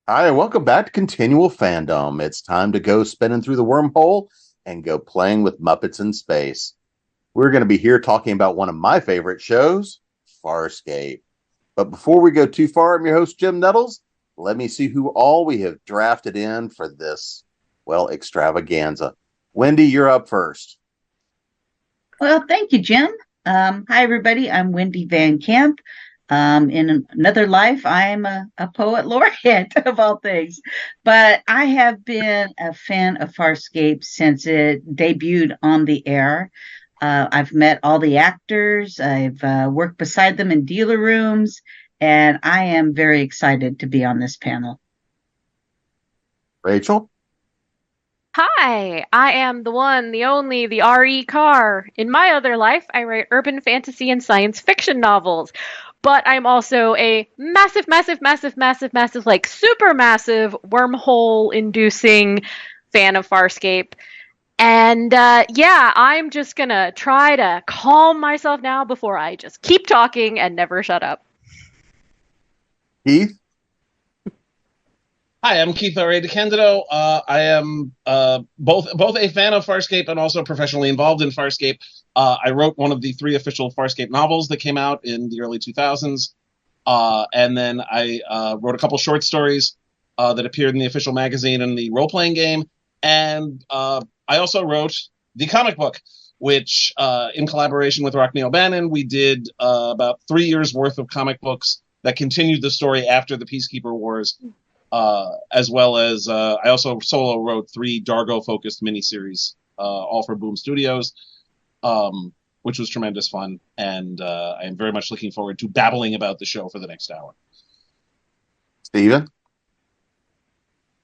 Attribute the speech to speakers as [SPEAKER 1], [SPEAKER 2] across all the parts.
[SPEAKER 1] Hi, and welcome back to Continual Fandom. It's time to go spinning through the wormhole and go playing with Muppets in space. We're going to be here talking about one of my favorite shows, Farscape. But before we go too far, I'm your host, Jim Nettles. Let me see who all we have drafted in for this, extravaganza. Wendy, you're up first.
[SPEAKER 2] Well, thank you, Jim. Hi, everybody. I'm Wendy Van Camp. In another life, I'm a poet laureate of all things. But I have been a fan of Farscape since it debuted on the air. I've met all the actors, I've worked beside them in dealer rooms, and I am very excited to be on this panel.
[SPEAKER 1] Rachel?
[SPEAKER 3] Hi, I am the one, the only, the R.E. Carr. In my other life, I write urban fantasy and science fiction novels. But I'm also a massive, like super massive wormhole inducing fan of Farscape. And yeah, I'm just gonna try to calm myself now before I just keep talking and never shut up.
[SPEAKER 1] Keith?
[SPEAKER 4] Hi, I'm Keith R.A. DeCandido. I am both a fan of Farscape and also professionally involved in Farscape. I wrote one of the three official Farscape novels that came out in the early 2000s. And then I wrote a couple short stories that appeared in the official magazine and the role-playing game. And I also wrote the comic book, which in collaboration with Rockne O'Bannon, we did about 3 years worth of comic books that continued the story after the Peacekeeper Wars. As well as I also solo wrote 3 Dargo-focused miniseries, all for Boom Studios, which was tremendous fun, and I am very much looking forward to babbling about the show for the next hour.
[SPEAKER 1] Steven?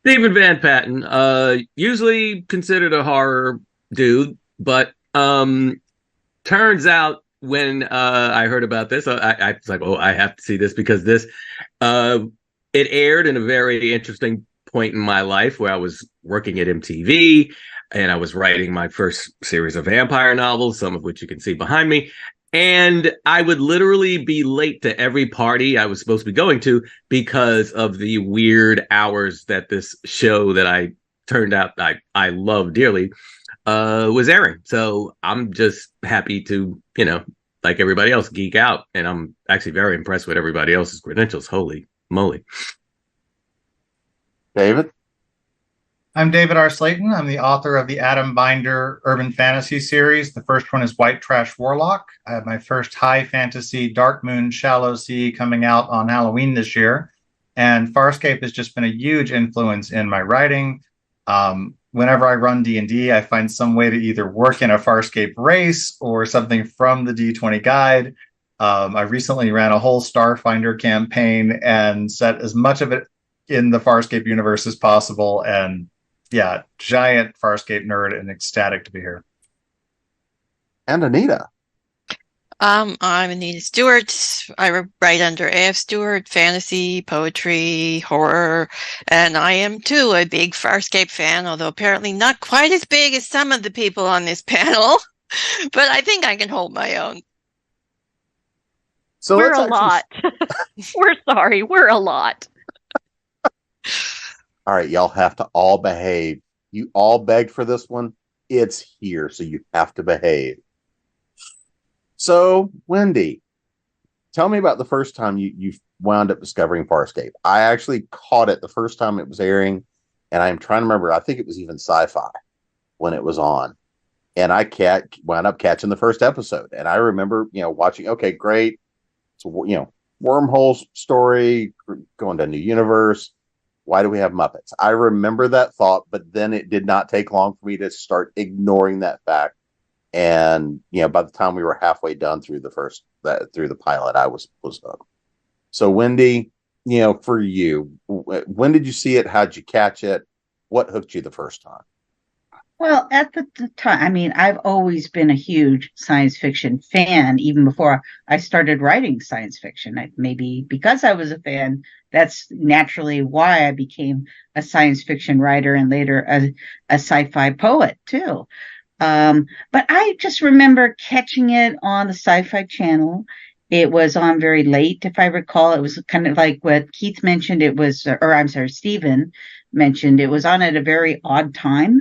[SPEAKER 5] Stephen Van Patten, usually considered a horror dude, but turns out when I heard about this, I was like, oh, I have to see this because this it aired in a very interesting point in my life where I was working at MTV and I was writing my first series of vampire novels, some of which you can see behind me. And I would literally be late to every party I was supposed to be going to because of the weird hours that this show that I turned out I love dearly was airing. So I'm just happy to, like everybody else, geek out. And I'm actually very impressed with everybody else's credentials. Holy moly.
[SPEAKER 1] David?
[SPEAKER 6] I'm David R. Slayton. I'm the author of the Adam Binder Urban Fantasy series. The first one is White Trash Warlock. I have my first high fantasy Dark Moon Shallow Sea coming out on Halloween this year. And Farscape has just been a huge influence in my writing. Whenever I run D&D, I find some way to either work in a Farscape race or something from the D20 guide. I recently ran a whole Starfinder campaign and set as much of it in the Farscape universe as possible. And yeah, giant Farscape nerd and ecstatic to be here.
[SPEAKER 1] And Anita?
[SPEAKER 7] I'm Anita Stewart. I write under A.F. Stewart, fantasy, poetry, horror, and I am too a big Farscape fan, although apparently not quite as big as some of the people on this panel, but I think I can hold my own.
[SPEAKER 1] So
[SPEAKER 3] we're a lot. We're sorry, we're a lot.
[SPEAKER 1] All right, y'all have to all behave. You all begged for this one. It's here, so you have to behave. So, Wendy, tell me about the first time you wound up discovering Farscape. I actually caught it the first time it was airing, and I'm trying to remember. I think it was even Sci-Fi when it was on, and I wound up catching the first episode. And I remember, watching. Okay, great. It's wormhole story going to a new universe. Why do we have Muppets? I remember that thought, but then it did not take long for me to start ignoring that fact. And by the time we were halfway done through the pilot, I was hooked. So Wendy, for you, when did you see it? How'd you catch it? What hooked you the first time?
[SPEAKER 2] Well, at the time, I mean, I've always been a huge science fiction fan, even before I started writing science fiction. Maybe because I was a fan, that's naturally why I became a science fiction writer and later a sci-fi poet, too. But I just remember catching it on the Sci-Fi Channel It was on very late, if I recall. It was kind of like what Keith mentioned. It was, or I'm sorry, Stephen mentioned. It was on at a very odd time,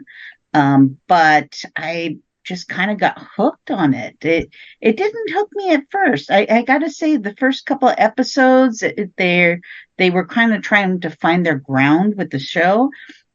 [SPEAKER 2] but I just kind of got hooked on it. It didn't hook me at first. I got to say, the first couple of episodes, they were kind of trying to find their ground with the show,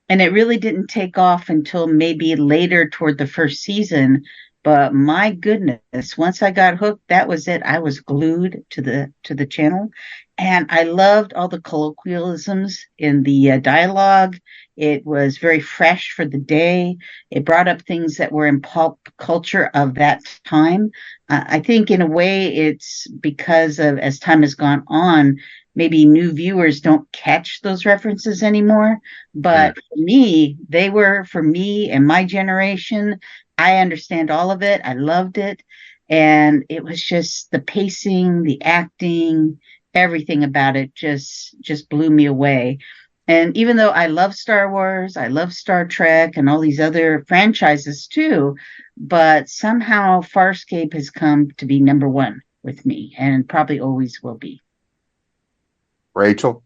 [SPEAKER 2] and it really didn't take off until maybe later toward the first season. But my goodness, once I got hooked, that was it. I was glued to the channel, and I loved all the colloquialisms in the dialogue. It was very fresh for the day. It brought up things that were in pop culture of that time. I think in a way it's because of, as time has gone on, maybe new viewers don't catch those references anymore. But for me, they were, for me and my generation. I understand all of it. I loved it. And it was just the pacing, the acting, everything about it just blew me away. And even though I love Star Wars, I love Star Trek and all these other franchises too, but somehow Farscape has come to be number one with me and probably always will be.
[SPEAKER 1] Rachel?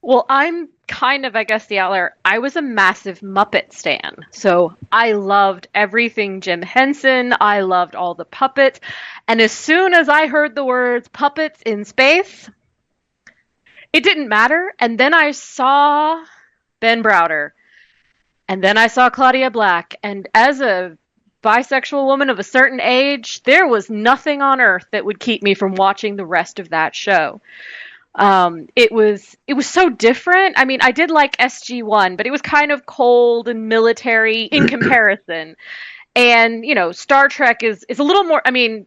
[SPEAKER 3] Well, I'm kind of, I guess, the outlier. I was a massive Muppet stan. So I loved everything Jim Henson. I loved all the puppets. And as soon as I heard the words puppets in space, it didn't matter. And then I saw Ben Browder. And then I saw Claudia Black. And as a bisexual woman of a certain age, there was nothing on earth that would keep me from watching the rest of that show. It was so different. I mean, I did like SG-1, but it was kind of cold and military in comparison. And, you know, Star Trek is a little more, I mean,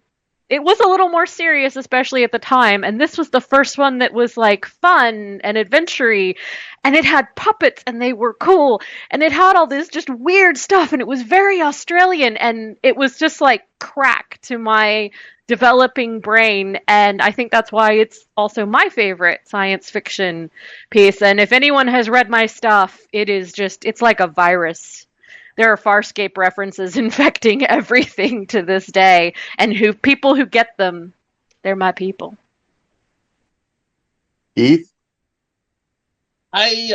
[SPEAKER 3] it was a little more serious, especially at the time. And this was the first one that was like fun and adventure-y, and it had puppets and they were cool, and it had all this just weird stuff, and it was very Australian, and it was just like crack to my developing brain. And I think that's why it's also my favorite science fiction piece. And if anyone has read my stuff, it's like a virus. There are Farscape references infecting everything to this day, and people who get them, they're my people.
[SPEAKER 1] Keith?
[SPEAKER 4] I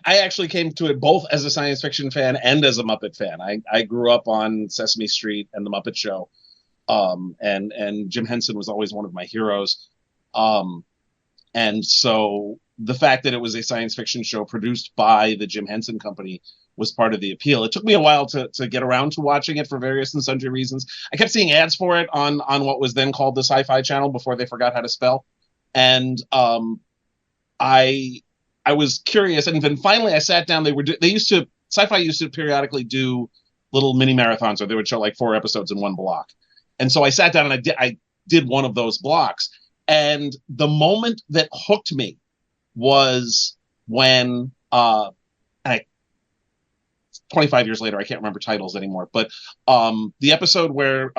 [SPEAKER 4] actually came to it both as a science fiction fan and as a Muppet fan. I grew up on Sesame Street and the Muppet Show, and Jim Henson was always one of my heroes. And so the fact that it was a science fiction show produced by the Jim Henson Company was part of the appeal. It took me a while to get around to watching it for various and sundry reasons. I kept seeing ads for it on what was then called the Sci-Fi Channel before they forgot how to spell. And I was curious, and then finally I sat down. Sci-Fi used to periodically do little mini marathons, or they would show like 4 episodes in one block. And so I sat down and I did one of those blocks. And the moment that hooked me was when 25 years later, I can't remember titles anymore, but the episode where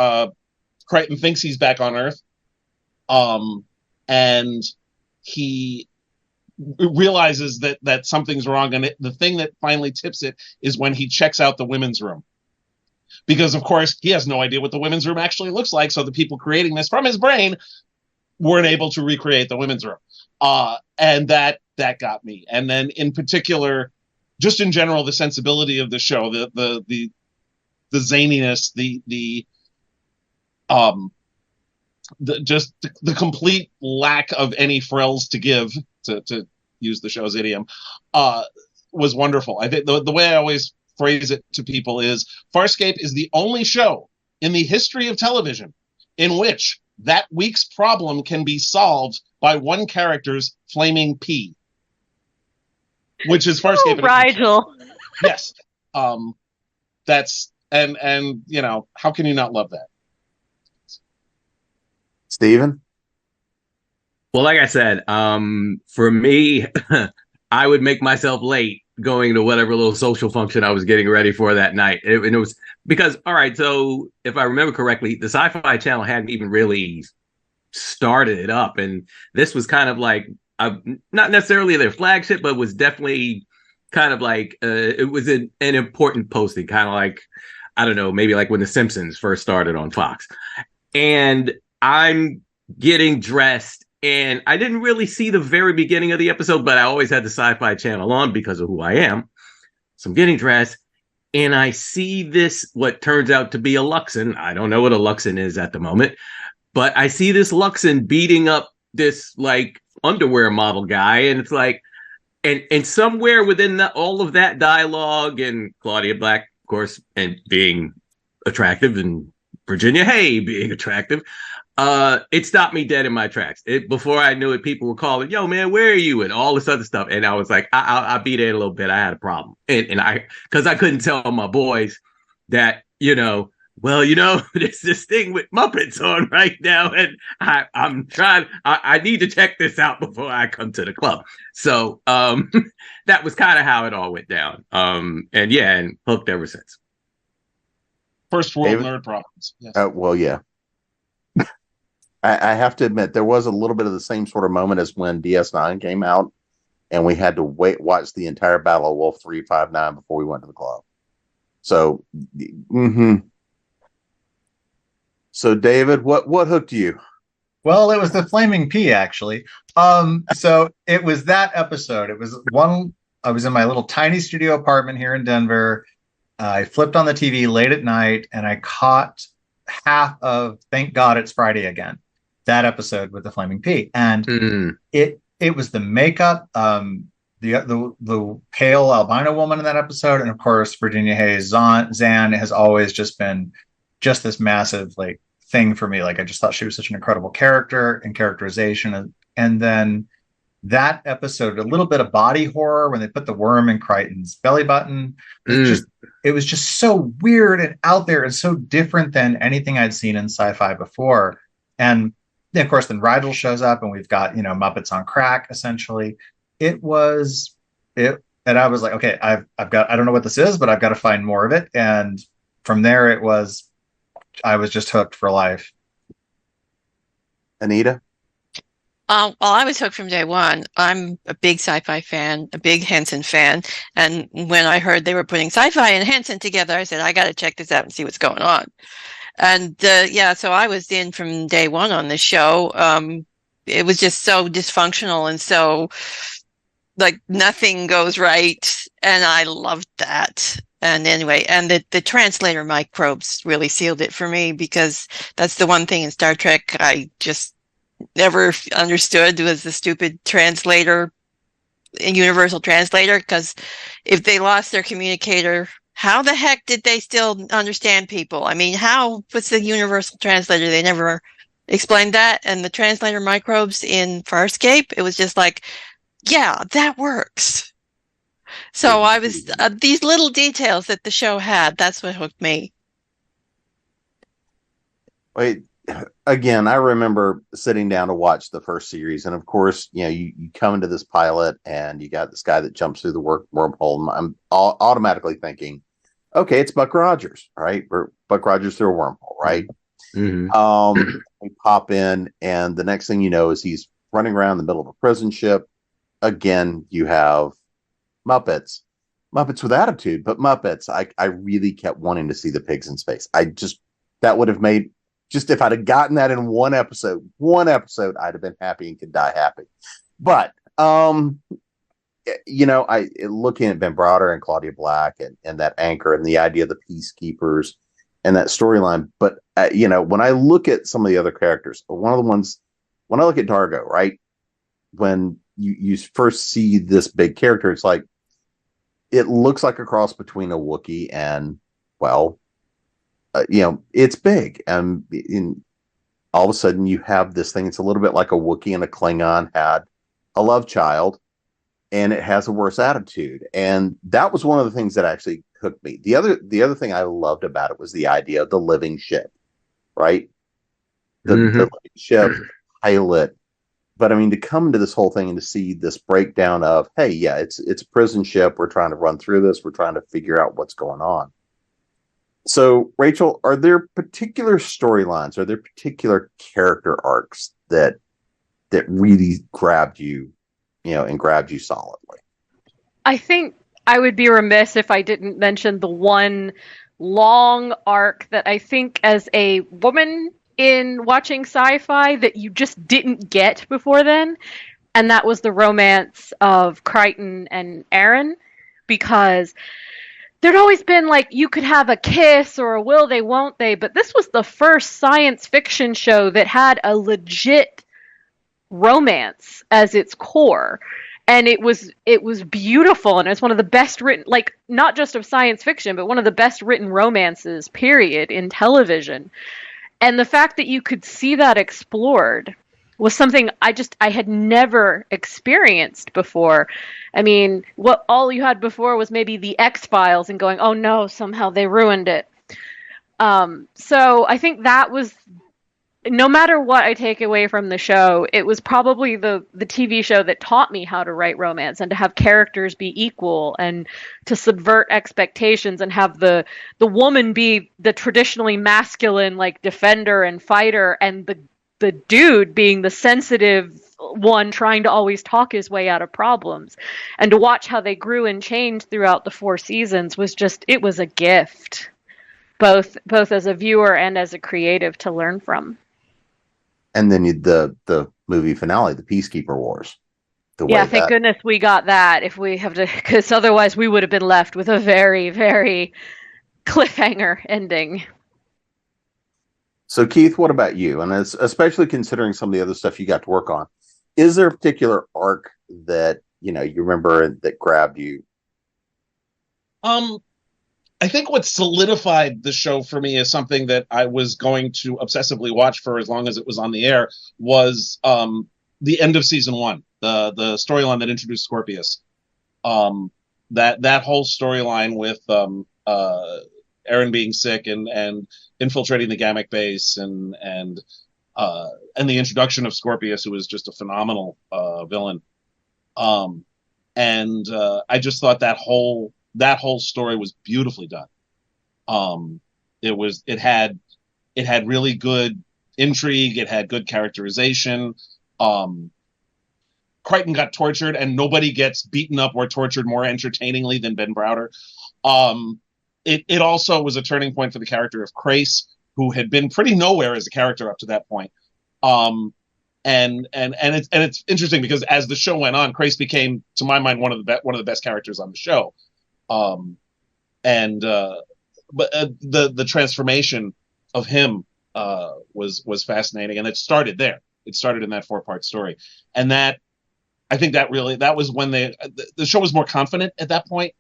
[SPEAKER 4] Crichton thinks he's back on Earth, and he realizes that something's wrong, and the thing that finally tips it is when he checks out the women's room. Because, of course, he has no idea what the women's room actually looks like, so the people creating this from his brain weren't able to recreate the women's room. And that got me. And then, in particular, just in general, the sensibility of the show, the zaniness, the complete lack of any frills to give, to use the show's idiom, was wonderful. I think the way I always phrase it to people is Farscape is the only show in the history of television in which that week's problem can be solved by one character's flaming pee. Which is Farscape.
[SPEAKER 3] Oh, Rigel.
[SPEAKER 4] Yes. That's and you know, how can you not love that?
[SPEAKER 1] Stephen?
[SPEAKER 5] Well, like I said, for me, I would make myself late going to whatever little social function I was getting ready for that night. And it was because, all right, so if I remember correctly, the Sci-Fi Channel hadn't even really started it up. And this was kind of like, not necessarily their flagship, but was definitely kind of like, it was an important posting, kind of like, I don't know, maybe like when The Simpsons first started on Fox. And I'm getting dressed, and I didn't really see the very beginning of the episode, but I always had the Sci-Fi channel on because of who I am. So I'm getting dressed, and I see this, what turns out to be a Luxon. I don't know what a Luxon is at the moment, but I see this Luxon beating up this like underwear model guy, and it's like, and somewhere within all of that dialogue, and Claudia Black, of course, and being attractive, and Virginia Hay being attractive, it stopped me dead in my tracks. Before I knew it, people were calling, "Yo, man, where are you?" and all this other stuff, and I was like, "I'll be there in a little bit." I had a problem, and because I couldn't tell my boys that, well, there's this thing with Muppets on right now, and I'm trying. I need to check this out before I come to the club. So that was kind of how it all went down. And hooked ever since.
[SPEAKER 4] First world
[SPEAKER 1] David?
[SPEAKER 4] nerd problems. Yes.
[SPEAKER 1] Well, yeah. I have to admit, there was a little bit of the same sort of moment as when DS9 came out, and we had to watch the entire Battle of Wolf 359 before we went to the club. So, So, David, what hooked you?
[SPEAKER 6] Well, it was the Flaming Pea, actually. So it was that episode. It was one. I was in my little tiny studio apartment here in Denver. I flipped on the TV late at night, and I caught half of "Thank God It's Friday Again." That episode with the Flaming Pea, and it was the makeup, the pale albino woman in that episode, and of course Virginia Hayes Zan has always just been just this massive like thing for me. Like I just thought she was such an incredible character and characterization, and then that episode, a little bit of body horror when they put the worm in Crichton's belly button. It was just so weird and out there and so different than anything I'd seen in sci-fi before. And of course, then Rigel shows up, and we've got Muppets on crack essentially. It was it, and I was like, okay, I've got, I don't know what this is, but I've got to find more of it. And from there, I was just hooked for life.
[SPEAKER 1] Anita?
[SPEAKER 7] Well, I was hooked from day one. I'm a big sci-fi fan, a big Henson fan. And when I heard they were putting sci-fi and Henson together, I said, I got to check this out and see what's going on. And so I was in from day one on the show. It was just so dysfunctional and so like nothing goes right. And I loved that. And anyway, and the translator microbes really sealed it for me, because that's the one thing in Star Trek I just never understood was the stupid translator, universal translator, because if they lost their communicator, how the heck did they still understand people? I mean, how was the universal translator? They never explained that. And the translator microbes in Farscape, it was just like, yeah, that works. So I was, these little details that the show had, that's what hooked me.
[SPEAKER 1] Wait, again, I remember sitting down to watch the first series, and of course, you come into this pilot, and you got this guy that jumps through the wormhole. And I'm automatically thinking, okay, it's Buck Rogers, right? Or Buck Rogers through a wormhole, right?
[SPEAKER 5] Mm-hmm.
[SPEAKER 1] We pop in, and the next thing you know is he's running around the middle of a prison ship. Again, you have Muppets with attitude, but Muppets. I really kept wanting to see the pigs in space. That would have made. Just if I'd have gotten that in one episode, I'd have been happy and could die happy. But, looking at Ben Browder and Claudia Black and that anchor and the idea of the peacekeepers and that storyline. But, when I look at some of the other characters, one of the ones, when I look at Dargo, right, when you first see this big character, it's like, it looks like a cross between a Wookiee and, well, it's big, and all of a sudden you have this thing. It's a little bit like a Wookiee and a Klingon had a love child, and it has a worse attitude. And that was one of the things that actually hooked me. The other thing I loved about it was the idea of the living ship, right? The living ship pilot. But I mean, to come to this whole thing and to see this breakdown of, hey, yeah, it's a prison ship. We're trying to run through this. We're trying to figure out what's going on. So, Rachel, are there particular storylines? Are there particular character arcs that really grabbed you, and grabbed you solidly?
[SPEAKER 3] I think I would be remiss if I didn't mention the one long arc that I think, as a woman in watching sci-fi that you just didn't get before then, and that was the romance of Crichton and Aaron, because there'd always been like you could have a kiss or a will they won't they, but this was the first science fiction show that had a legit romance as its core. And it was beautiful, and it's one of the best written, like, not just of science fiction, but one of the best written romances, period, in television. And the fact that you could see that explored was something I had never experienced before. I mean, what all you had before was maybe the X-Files and going, oh no, somehow they ruined it. So I think that was, no matter what I take away from the show, it was probably the TV show that taught me how to write romance and to have characters be equal and to subvert expectations and have the woman be the traditionally masculine, like, defender and fighter, and the dude being the sensitive one trying to always talk his way out of problems. And to watch how they grew and changed throughout the 4 seasons was just, it was a gift, both as a viewer and as a creative, to learn from.
[SPEAKER 1] And then the movie finale, the Peacekeeper Wars.
[SPEAKER 3] Thank goodness we got that. If we have to, because otherwise we would have been left with a very, very cliffhanger ending.
[SPEAKER 1] So, Keith, what about you? And especially considering some of the other stuff you got to work on, is there a particular arc that you remember that grabbed you?
[SPEAKER 4] I think what solidified the show for me as something that I was going to obsessively watch for as long as it was on the air was the end of season 1, the storyline that introduced Scorpius. That whole storyline with Aaron being sick and infiltrating the Gamic base and the introduction of Scorpius, who was just a phenomenal villain. I just thought that whole story was beautifully done. It had really good intrigue. It had good characterization. Crichton got tortured, and nobody gets beaten up or tortured more entertainingly than Ben Browder. It also was a turning point for the character of Crace, who had been pretty nowhere as a character up to that point. And it's interesting because as the show went on, Crace became, to my mind, one of the best characters on the show. But the transformation of him was fascinating, and it started there. It started in that 4-part story, and that I think that was when the show was more confident at that point.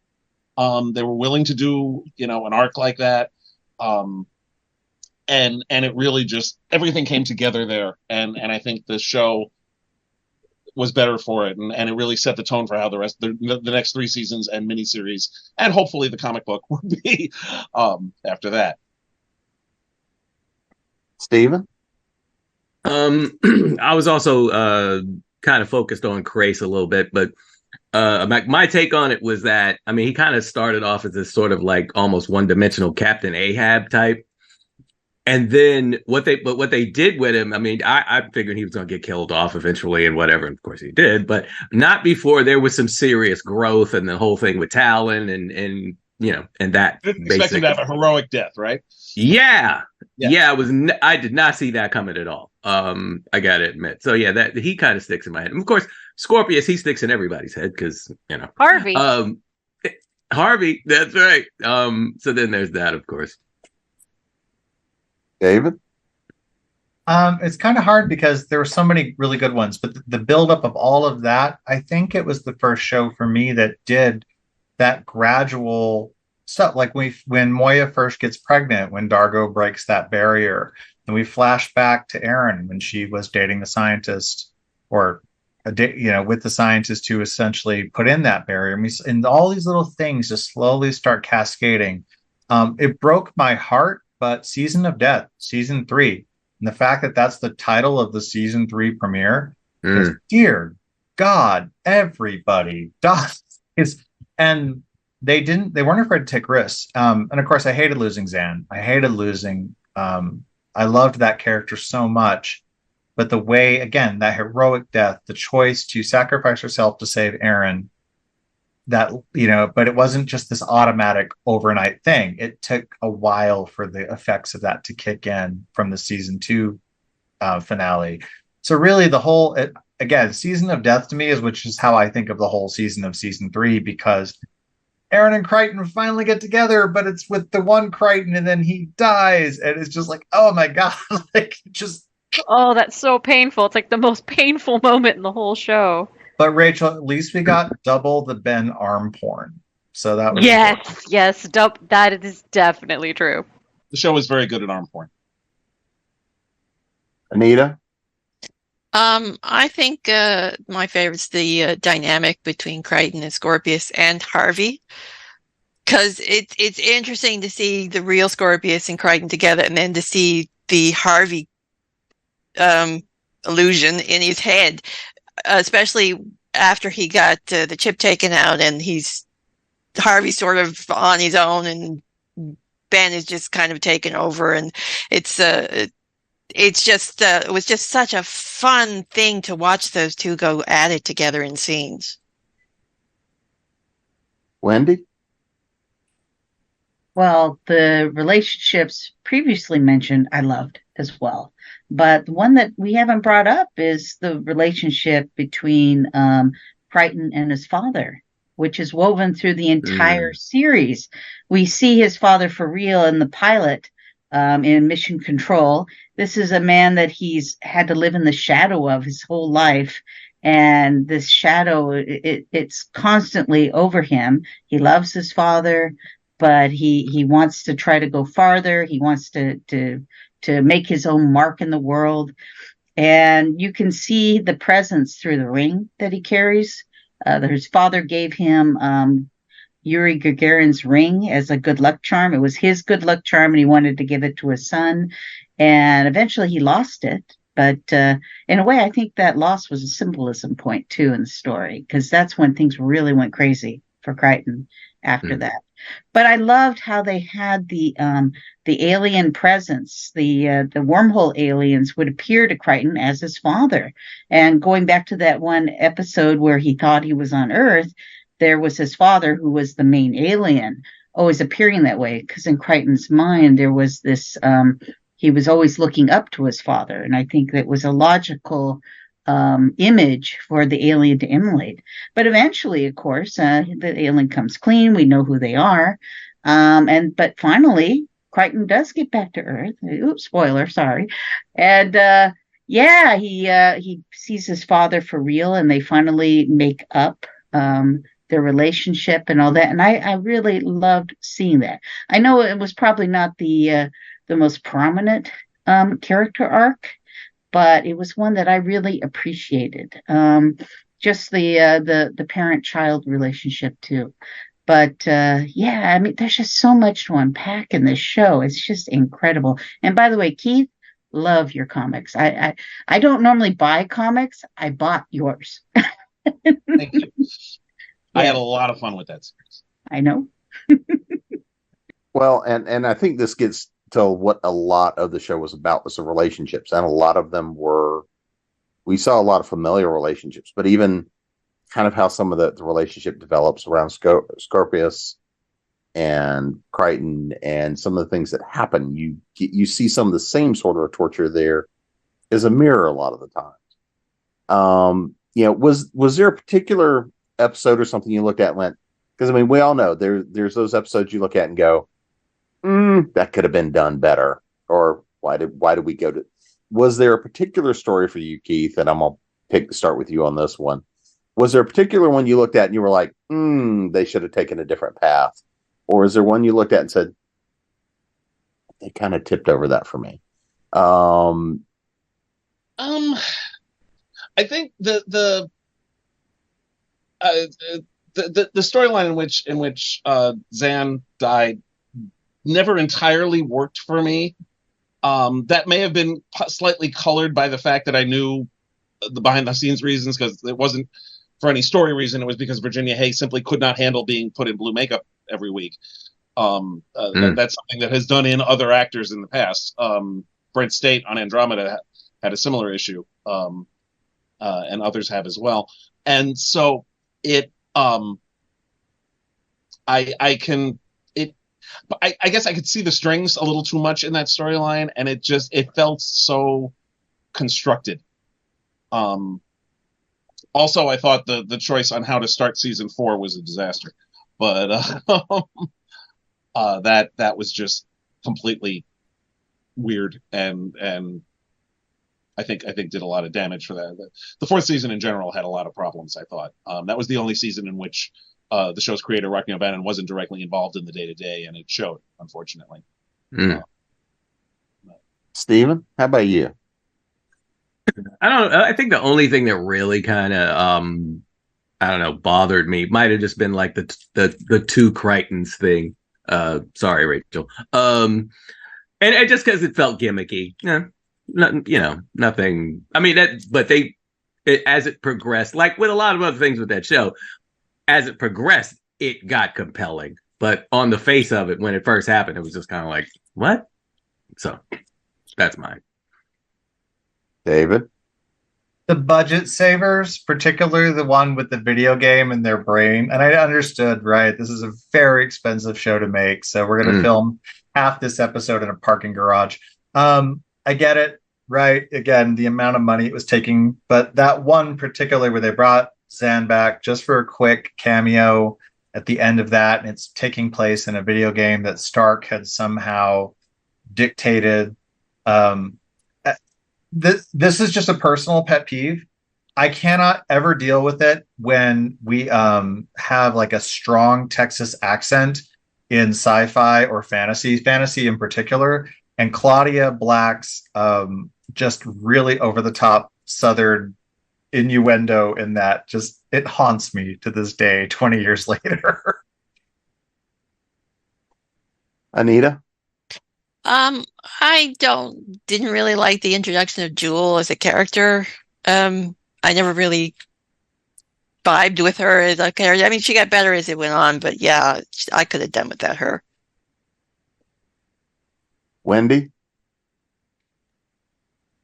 [SPEAKER 4] They were willing to do an arc like that, and it really just everything came together there, and I think the show was better for it, and it really set the tone for how the rest the next 3 seasons and miniseries, and hopefully the comic book will be after that.
[SPEAKER 1] Steven?
[SPEAKER 5] I was also kind of focused on Crace a little bit, but my take on it was that, I mean, he kind of started off as this sort of like almost one-dimensional Captain Ahab type. And then what they did with him, I mean, I figured he was going to get killed off eventually and whatever. And of course he did, but not before there was some serious growth and the whole thing with Talon and that.
[SPEAKER 4] Expecting to have a heroic death, right?
[SPEAKER 5] Yeah. I did not see that coming at all. I got to admit. So yeah, that he kind of sticks in my head. And of course, Scorpius, he sticks in everybody's head because,
[SPEAKER 3] Harvey.
[SPEAKER 5] Harvey, that's right. So then there's that, of course.
[SPEAKER 1] David?
[SPEAKER 6] It's kind of hard because there were so many really good ones, but the buildup of all of that, I think it was the first show for me that did that gradual stuff. Like when Moya first gets pregnant, when Dargo breaks that barrier, and we flash back to Erin when she was dating the scientist, or with the scientist who essentially put in that barrier. And all these little things just slowly start cascading. It broke my heart. But Season of Death, Season 3, and the fact that that's the title of the Season 3 premiere, is, dear God, everybody does. And they weren't afraid to take risks. And of course, I hated losing Zan. I hated losing. I loved that character so much. But the way, again, that heroic death, the choice to sacrifice herself to save Aaron, that, but it wasn't just this automatic overnight thing. It took a while for the effects of that to kick in from the season 2 finale. So really again, Season of Death to me which is how I think of the whole season of season 3, because Aaron and Crichton finally get together, but it's with the one Crichton and then he dies. And it's just like, oh my God,
[SPEAKER 3] Oh, that's so painful. It's like the most painful moment in the whole show.
[SPEAKER 6] But Rachel, at least we got double the Ben arm porn. So that was
[SPEAKER 3] yes, that is definitely true.
[SPEAKER 4] The show is very good at arm porn.
[SPEAKER 1] Anita?
[SPEAKER 7] I think my favorite's the dynamic between Crichton and Scorpius and Harvey, because it's interesting to see the real Scorpius and Crichton together, and then to see the Harvey illusion in his head, especially after he got the chip taken out, and Harvey's sort of on his own, and Ben is just kind of taken over, and it was just such a fun thing to watch those two go at it together in scenes.
[SPEAKER 1] Wendy?
[SPEAKER 2] Well, the relationships previously mentioned, I loved as well. But the one that we haven't brought up is the relationship between Crichton and his father, which is woven through the entire series. We see his father for real in the pilot in Mission Control. This is a man that he's had to live in the shadow of his whole life. And this shadow, it's constantly over him. He loves his father, but he wants to try to go farther. He wants to make his own mark in the world. And you can see the presence through the ring that he carries. His father gave him Yuri Gagarin's ring as a good luck charm. It was his good luck charm, and he wanted to give it to his son. And eventually he lost it. But in a way, I think that loss was a symbolism point, too, in the story, because that's when things really went crazy for Crichton after that. But I loved how they had the alien presence. The wormhole aliens would appear to Crichton as his father. And going back to that one episode where he thought he was on Earth, there was his father, who was the main alien, always appearing that way. Because in Crichton's mind, there was this, he was always looking up to his father. And I think that was a logical image for the alien to emulate. But eventually, of course, the alien comes clean. We know who they are. But finally, Crichton does get back to Earth. Oops, spoiler, sorry. And he sees his father for real, and they finally make up their relationship and all that. And I really loved seeing that. I know it was probably not the most prominent character arc, but it was one that I really appreciated. Just the parent-child relationship too. But there's just so much to unpack in this show. It's just incredible. And by the way, Keith, love your comics. I don't normally buy comics. I bought yours.
[SPEAKER 4] Thank you. I had a lot of fun with that series.
[SPEAKER 2] I know.
[SPEAKER 1] Well, and I think this gets to what a lot of the show was about, was the relationships. And a lot of them we saw a lot of familiar relationships, but even kind of how some of the relationship develops around Scorpius and Crichton and some of the things that happen. You see some of the same sort of torture there as a mirror a lot of the times. Was there a particular episode or something you looked at and went, because I mean, we all know there's those episodes you look at and go, that could have been done better, or why did we go to? Was there a particular story for you, Keith? And I'm gonna start with you on this one. Was there a particular one you looked at and you were like, they should have taken a different path, or is there one you looked at and said, they kind of tipped over that for me?
[SPEAKER 4] I think the storyline in which Zan died never entirely worked for me. That may have been slightly colored by the fact that I knew the behind the scenes reasons, because it wasn't for any story reason. It was because Virginia Hayes simply could not handle being put in blue makeup every week. That's something that has done in other actors in the past. Brent State on Andromeda had a similar issue, and others have as well. And so it I can it, but I guess I could see the strings a little too much in that storyline, and it felt so constructed. Also, I thought the choice on how to start season 4 was a disaster, but that was just completely weird, and I think did a lot of damage for that. The 4th season in general had a lot of problems. I thought that was the only season in which the show's creator, Rocky O'Bannon, wasn't directly involved in the day-to-day, and it showed, unfortunately.
[SPEAKER 1] Steven, how about you?
[SPEAKER 5] I don't know. I think the only thing that really kind of I don't know, bothered me might have just been like the two Crichtons thing. Sorry, Rachel. And just because it felt gimmicky. Nothing. I mean, as it progressed, like with a lot of other things with that show, as it progressed, it got compelling. But on the face of it, when it first happened, it was just kind of like, what? So that's mine.
[SPEAKER 1] David?
[SPEAKER 6] The budget savers, particularly the one with the video game in their brain. And I understood, right? This is a very expensive show to make. So we're going to film half this episode in a parking garage. I get it, right? Again, the amount of money it was taking. But that one particularly where they brought Zan back just for a quick cameo at the end of that. And it's taking place in a video game that Stark had somehow dictated. This is just a personal pet peeve. I cannot ever deal with it when we have like a strong Texas accent in sci-fi or fantasy in particular. And Claudia Black's just really over the top Southern innuendo in that it haunts me to this day, 20 years later.
[SPEAKER 1] Anita?
[SPEAKER 7] I didn't really like the introduction of Jewel as a character. I never really vibed with her as a character. I mean, she got better as it went on, but yeah, I could have done without her.
[SPEAKER 1] Wendy?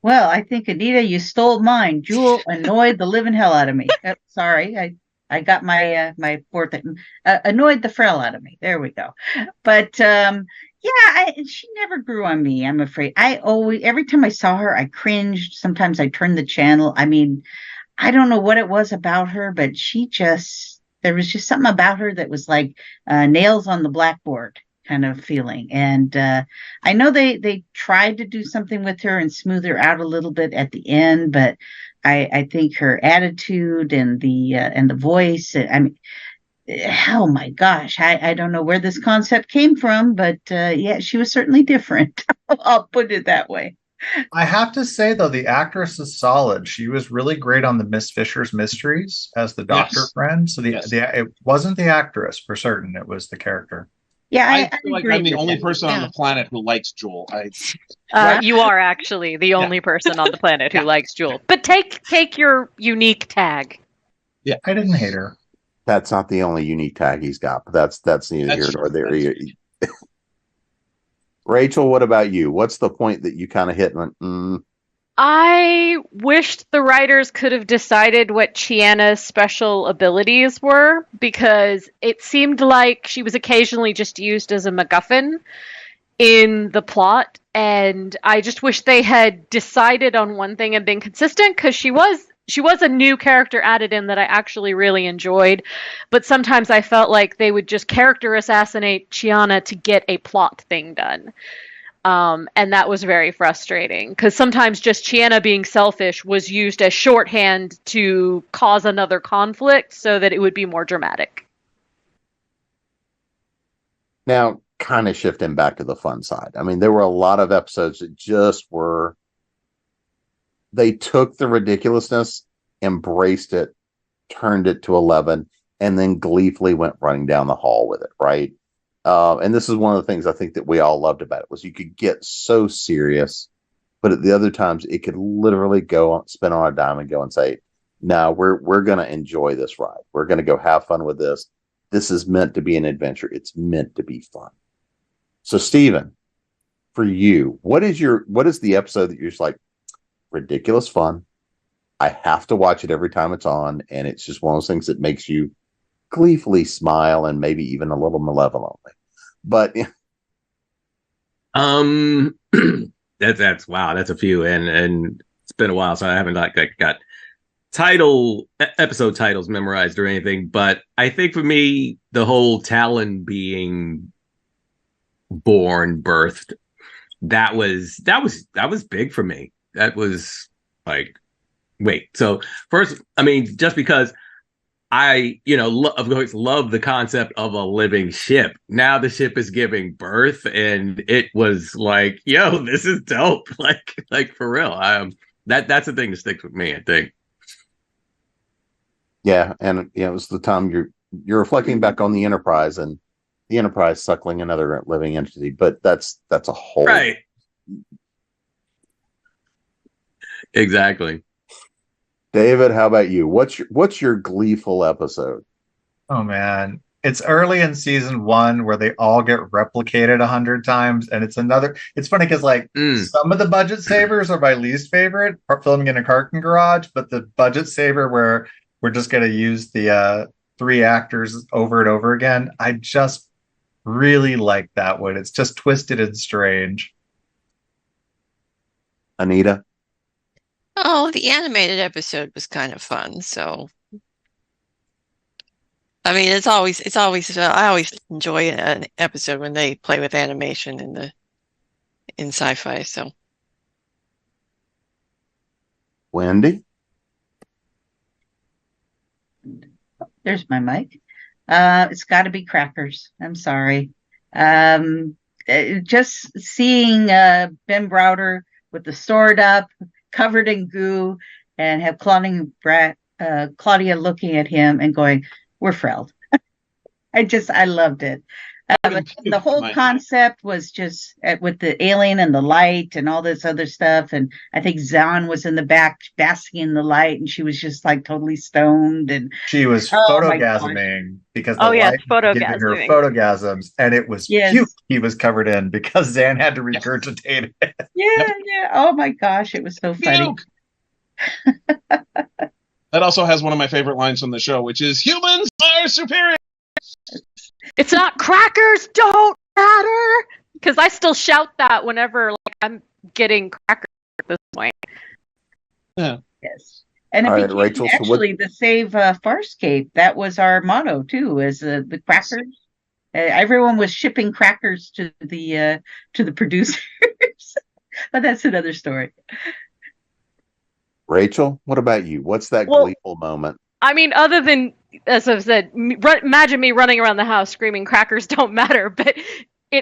[SPEAKER 2] Well, I think, Anita, you stole mine. Jewel annoyed the living hell out of me. Sorry, I got my my fourth annoyed the frell out of me. There we go. But she never grew on me, I'm afraid. Every time I saw her, I cringed. Sometimes I turned the channel. I mean, I don't know what it was about her, but there was just something about her that was like nails on the blackboard kind of feeling. And I know they tried to do something with her and smooth her out a little bit at the end, but I think her attitude and the voice, I mean, oh my gosh, I don't know where this concept came from, but she was certainly different. I'll put it that way.
[SPEAKER 6] I have to say, though, the actress is solid. She was really great on the Miss Fisher's Mysteries as the doctor friend. So it wasn't the actress for certain. It was the character.
[SPEAKER 2] Yeah,
[SPEAKER 4] I feel like I'm the only person on the planet who likes Jewel.
[SPEAKER 3] You are actually the only person on the planet who likes Jewel. But take your unique tag.
[SPEAKER 6] Yeah, I didn't hate her.
[SPEAKER 1] That's not the only unique tag he's got, but that's neither here nor there. Rachel, what about you? What's the point that you kind of hit?
[SPEAKER 3] I wished the writers could have decided what Chiana's special abilities were, because it seemed like she was occasionally just used as a MacGuffin in the plot. And I just wish they had decided on one thing and been consistent, because she was a new character added in that I actually really enjoyed. But sometimes I felt like they would just character assassinate Chiana to get a plot thing done. And that was very frustrating, because sometimes just Chiana being selfish was used as shorthand to cause another conflict so that it would be more dramatic.
[SPEAKER 1] Now, kind of shifting back to the fun side. I mean, there were a lot of episodes that just were, they took the ridiculousness, embraced it, turned it to 11, and then gleefully went running down the hall with it, right? And this is one of the things I think that we all loved about it, was you could get so serious, but at the other times it could literally spin on a dime and go and say, no, we're going to enjoy this ride. We're going to go have fun with this. This is meant to be an adventure. It's meant to be fun. So, Steven, for you, what is the episode that you're just like, ridiculous fun? I have to watch it every time it's on, and it's just one of those things that makes you gleefully smile and maybe even a little malevolently. But
[SPEAKER 5] that's wow, that's a few, and it's been a while, so I haven't got episode titles memorized or anything. But I think for me, the whole Talon being birthed, that was big for me. That was like, wait. So first, I mean, just because I, of course, love the concept of a living ship. Now the ship is giving birth, and it was like, yo, this is dope. Like for real. That's the thing that sticks with me, I think.
[SPEAKER 1] Yeah, and it was the time you're reflecting back on the Enterprise and the Enterprise suckling another living entity, but that's a whole
[SPEAKER 5] right. Exactly.
[SPEAKER 1] David, how about you? What's your gleeful episode?
[SPEAKER 6] Oh man, it's early in season 1 where they all get replicated 100 times, and it's funny because some of the budget savers are my least favorite, filming in a parking garage, but the budget saver where we're just going to use the 3 actors over and over again, I just really like that one. It's just twisted and strange.
[SPEAKER 1] Anita?
[SPEAKER 7] Oh, the animated episode was kind of fun. So, I mean, it's always I always enjoy an episode when they play with animation in sci-fi. So,
[SPEAKER 1] Wendy?
[SPEAKER 2] There's my mic. It's got to be Crackers. I'm sorry. Just seeing Ben Browder with the sword up, covered in goo, and have Claudia looking at him and going, "We're frilled." I loved it. The whole concept was just with the alien and the light and all this other stuff. And I think Zahn was in the back basking in the light, and she was just like totally stoned. And
[SPEAKER 6] she was photogasming because the light was giving her photogasms, and it was puke he was covered in because Zahn had to regurgitate it.
[SPEAKER 2] Yeah. Oh my gosh, it was so funny.
[SPEAKER 4] That also has one of my favorite lines from the show, which is "Humans are superior."
[SPEAKER 3] It's not crackers don't matter, because I still shout that whenever I'm getting crackers at this point.
[SPEAKER 4] Yeah.
[SPEAKER 2] Yes. And it became
[SPEAKER 1] Rachel,
[SPEAKER 2] actually the Save Farscape. That was our motto too, is the crackers. Everyone was shipping crackers to the producers, but that's another story.
[SPEAKER 1] Rachel, what about you? What's that gleeful moment?
[SPEAKER 3] I mean, other than, as I've said, imagine me running around the house screaming "crackers don't matter," but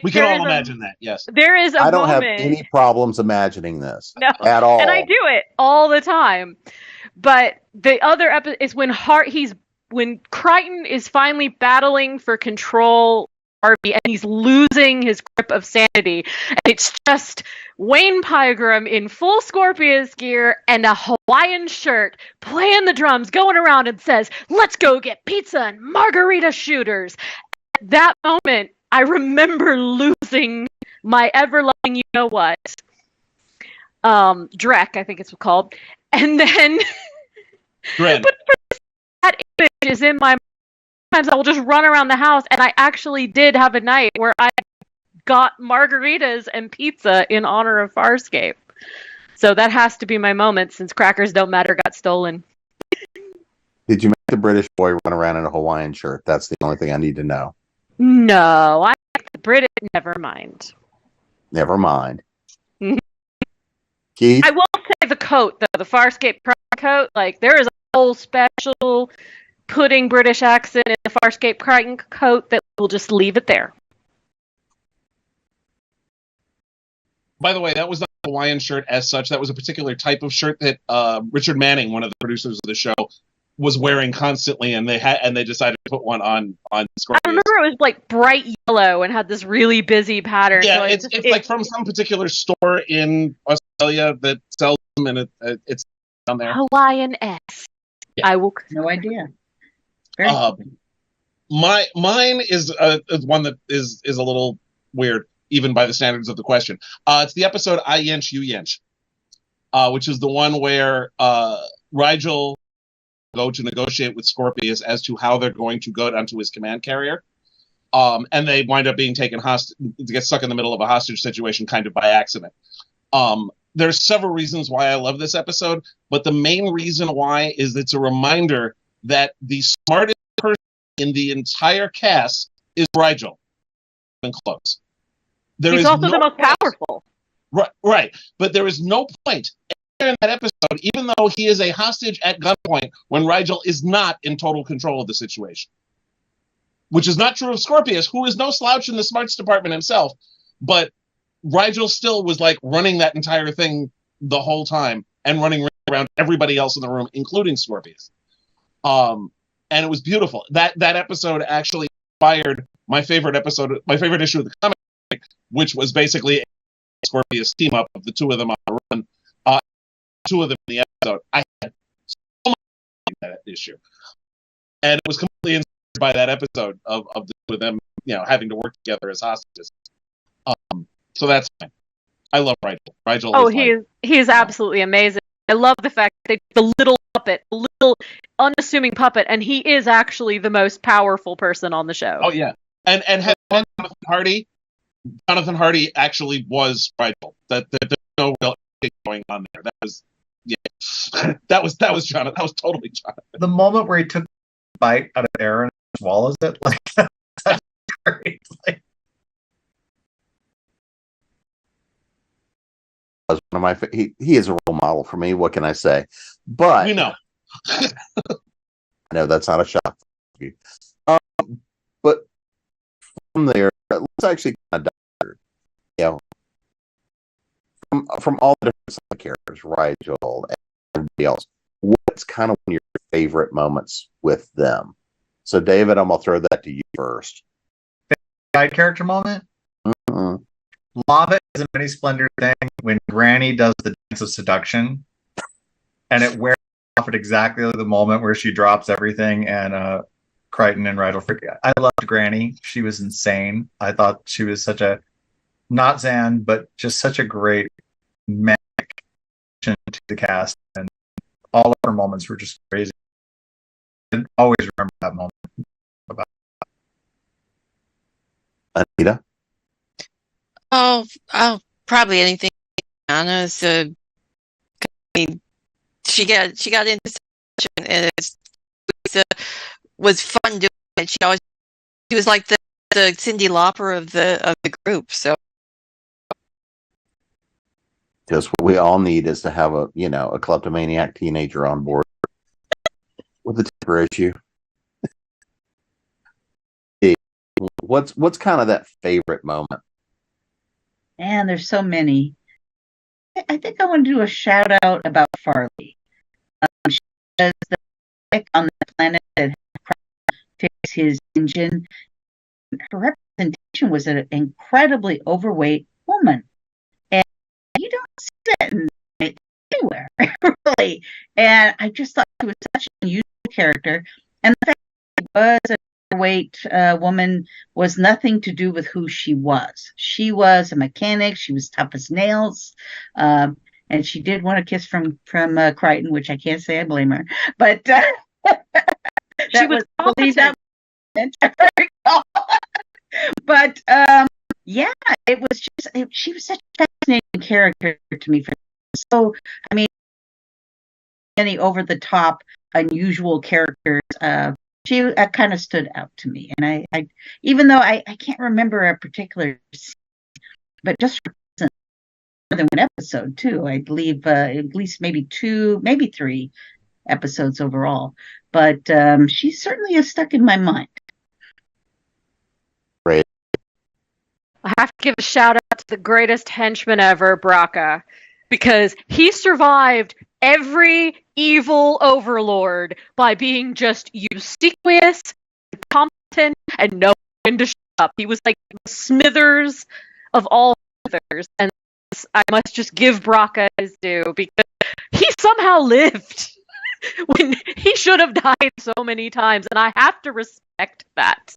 [SPEAKER 4] we can all imagine that. Yes,
[SPEAKER 3] there is a
[SPEAKER 1] I don't
[SPEAKER 3] moment.
[SPEAKER 1] have any problems imagining this
[SPEAKER 3] at all, and I do it all the time. But the other episode is when Crichton is finally battling for control. Harvey, and he's losing his grip of sanity. And it's just Wayne Pygram in full Scorpius gear and a Hawaiian shirt, playing the drums, going around and says, "Let's go get pizza and margarita shooters." At that moment, I remember losing my ever-loving you-know-what. Drek, I think it's called. And then... but that image is in my mind. Sometimes I will just run around the house, and I actually did have a night where I got margaritas and pizza in honor of Farscape. So that has to be my moment, since Crackers Don't Matter got stolen.
[SPEAKER 1] Did you make the British boy run around in a Hawaiian shirt? That's the only thing I need to know.
[SPEAKER 3] No, I like the British. Never mind.
[SPEAKER 1] Never mind. Keith?
[SPEAKER 3] I will say the coat, though, the Farscape coat. There is a whole special putting British accent in the Farscape Crichton coat that we'll just leave it there.
[SPEAKER 4] By the way, that was not a Hawaiian shirt as such. That was a particular type of shirt that Richard Manning, one of the producers of the show, was wearing constantly, and they decided to put one on Scorpius.
[SPEAKER 3] I remember it was bright yellow and had this really busy pattern.
[SPEAKER 4] Yeah, so it's from some particular store in Australia that sells them, and it's down there.
[SPEAKER 3] Hawaiian S. Yeah. I will.
[SPEAKER 2] No idea.
[SPEAKER 4] Mine is one that is a little weird, even by the standards of the question. It's the episode "I Yench, You Yench," which is the one where Rigel go to negotiate with Scorpius as to how they're going to go onto his command carrier. And they wind up being taken hostage, get stuck in the middle of a hostage situation kind of by accident. There's several reasons why I love this episode, but the main reason why is it's a reminder that the smartest person in the entire cast is Rigel. And close.
[SPEAKER 3] He's also the most powerful.
[SPEAKER 4] Right. But there is no point in that episode, even though he is a hostage at gunpoint, when Rigel is not in total control of the situation. Which is not true of Scorpius, who is no slouch in the smarts department himself, but Rigel still was like running that entire thing the whole time and running around everybody else in the room, including Scorpius. And it was beautiful. That episode actually inspired my favorite issue of the comic, which was basically a Scorpius team up of the two of them on the run. Two of them in the episode. I had so much fun in that issue, and it was completely inspired by that episode of the two of them, having to work together as hostages. So that's fine. I love Rigel.
[SPEAKER 3] He is absolutely amazing. I love the fact that the little puppet, the little unassuming puppet, and he is actually the most powerful person on the show.
[SPEAKER 4] Oh yeah, and had Jonathan Hardy actually was Rigel. That there's no real thing going on there. That was that was Jonathan. That was totally Jonathan.
[SPEAKER 6] The moment where he took a bite out of air and swallows it, that's great.
[SPEAKER 1] One of my he is a role model for me. What can I say? But
[SPEAKER 4] we know.
[SPEAKER 1] I know that's not a shock for you. But from there, let's actually kind of from all the different side characters, Rigel and everybody else. What's kind of one of your favorite moments with them? So, David, I'm gonna throw that to you first.
[SPEAKER 6] Side character moment.
[SPEAKER 1] Mm-hmm.
[SPEAKER 6] Lava is a mini splendor thing when Granny does the dance of seduction, and it wears off at exactly the moment where she drops everything, and Crichton and Rigel forget. I loved Granny. She was insane. I thought she was such a not Zan, but just such a great magic to the cast, and all of her moments were just crazy. I always remember that moment.
[SPEAKER 1] Anita?
[SPEAKER 7] Oh, probably anything. Anna, I mean, she got into such and it was fun doing it. She was like the Cyndi Lauper of the group. So,
[SPEAKER 1] because what we all need is to have a kleptomaniac teenager on board with a temper issue. What's kind of that favorite moment?
[SPEAKER 2] And there's so many. I think I want to do a shout out about Farley. She does the on the planet that fix his engine. Her representation was an incredibly overweight woman, and you don't see that anywhere, really. And I just thought she was such an unusual character, and the fact that she was an overweight woman was nothing to do with who she was. She was a mechanic. She was tough as nails, and she did want a kiss from Crichton, which I can't say I blame her. But
[SPEAKER 3] she was believe that.
[SPEAKER 2] But yeah, it was just she was such a fascinating character to me. So I mean, any over the top, unusual characters. She kind of stood out to me, and I even though I can't remember a particular scene, but just more than one episode too. I believe at least maybe 2, maybe 3 episodes overall. But she certainly is stuck in my mind.
[SPEAKER 1] Great.
[SPEAKER 3] I have to give a shout out to the greatest henchman ever, Braca, because he survived every evil overlord by being just obsequious, competent, and knowing to shut up. He was like the Smithers of all Smithers, and I must just give Braca his due because he somehow lived when he should have died so many times, and I have to respect that.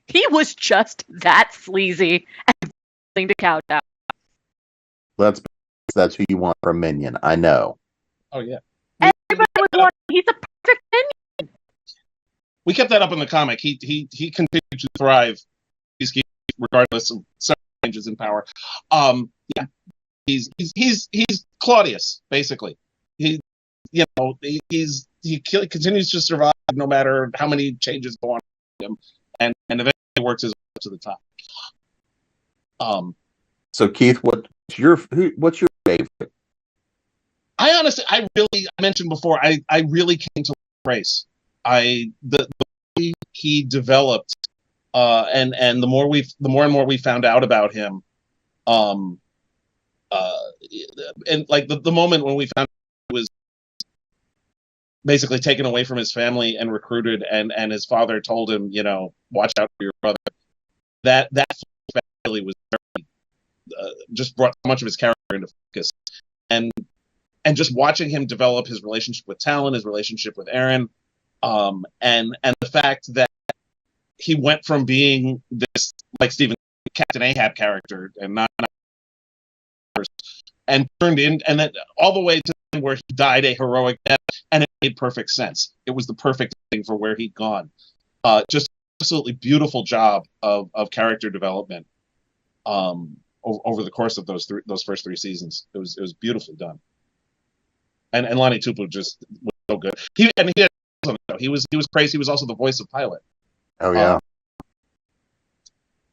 [SPEAKER 3] He was just that sleazy and willing to count out.
[SPEAKER 1] That's who you want for a minion. I know.
[SPEAKER 4] Oh yeah.
[SPEAKER 3] Everybody was wanting. He's a perfect minion.
[SPEAKER 4] we kept that up in the comic. He continued to thrive regardless of several changes in power. Yeah, he's Claudius basically. He continues to survive no matter how many changes go on him, and eventually works his way up to the top.
[SPEAKER 1] So Keith, what's your favorite?
[SPEAKER 4] I mentioned before, I really came to Race. The way he developed, and the more and more we found out about him, and like the moment when we found out he was basically taken away from his family and recruited, and his father told him, watch out for your brother. That really was very, just brought so much of his character into focus, and just watching him develop his relationship with Talon, his relationship with Aaron, and the fact that he went from being this, like Stephen, Captain Ahab character, and not and turned in, and then all the way to where he died a heroic death, and it made perfect sense. It was the perfect thing for where he'd gone. Just absolutely beautiful job of character development over the course of those first 3 seasons. It was beautifully done. And Lonnie Tupou just was so good. He was crazy. He was also the voice of Pilot.
[SPEAKER 1] Oh yeah.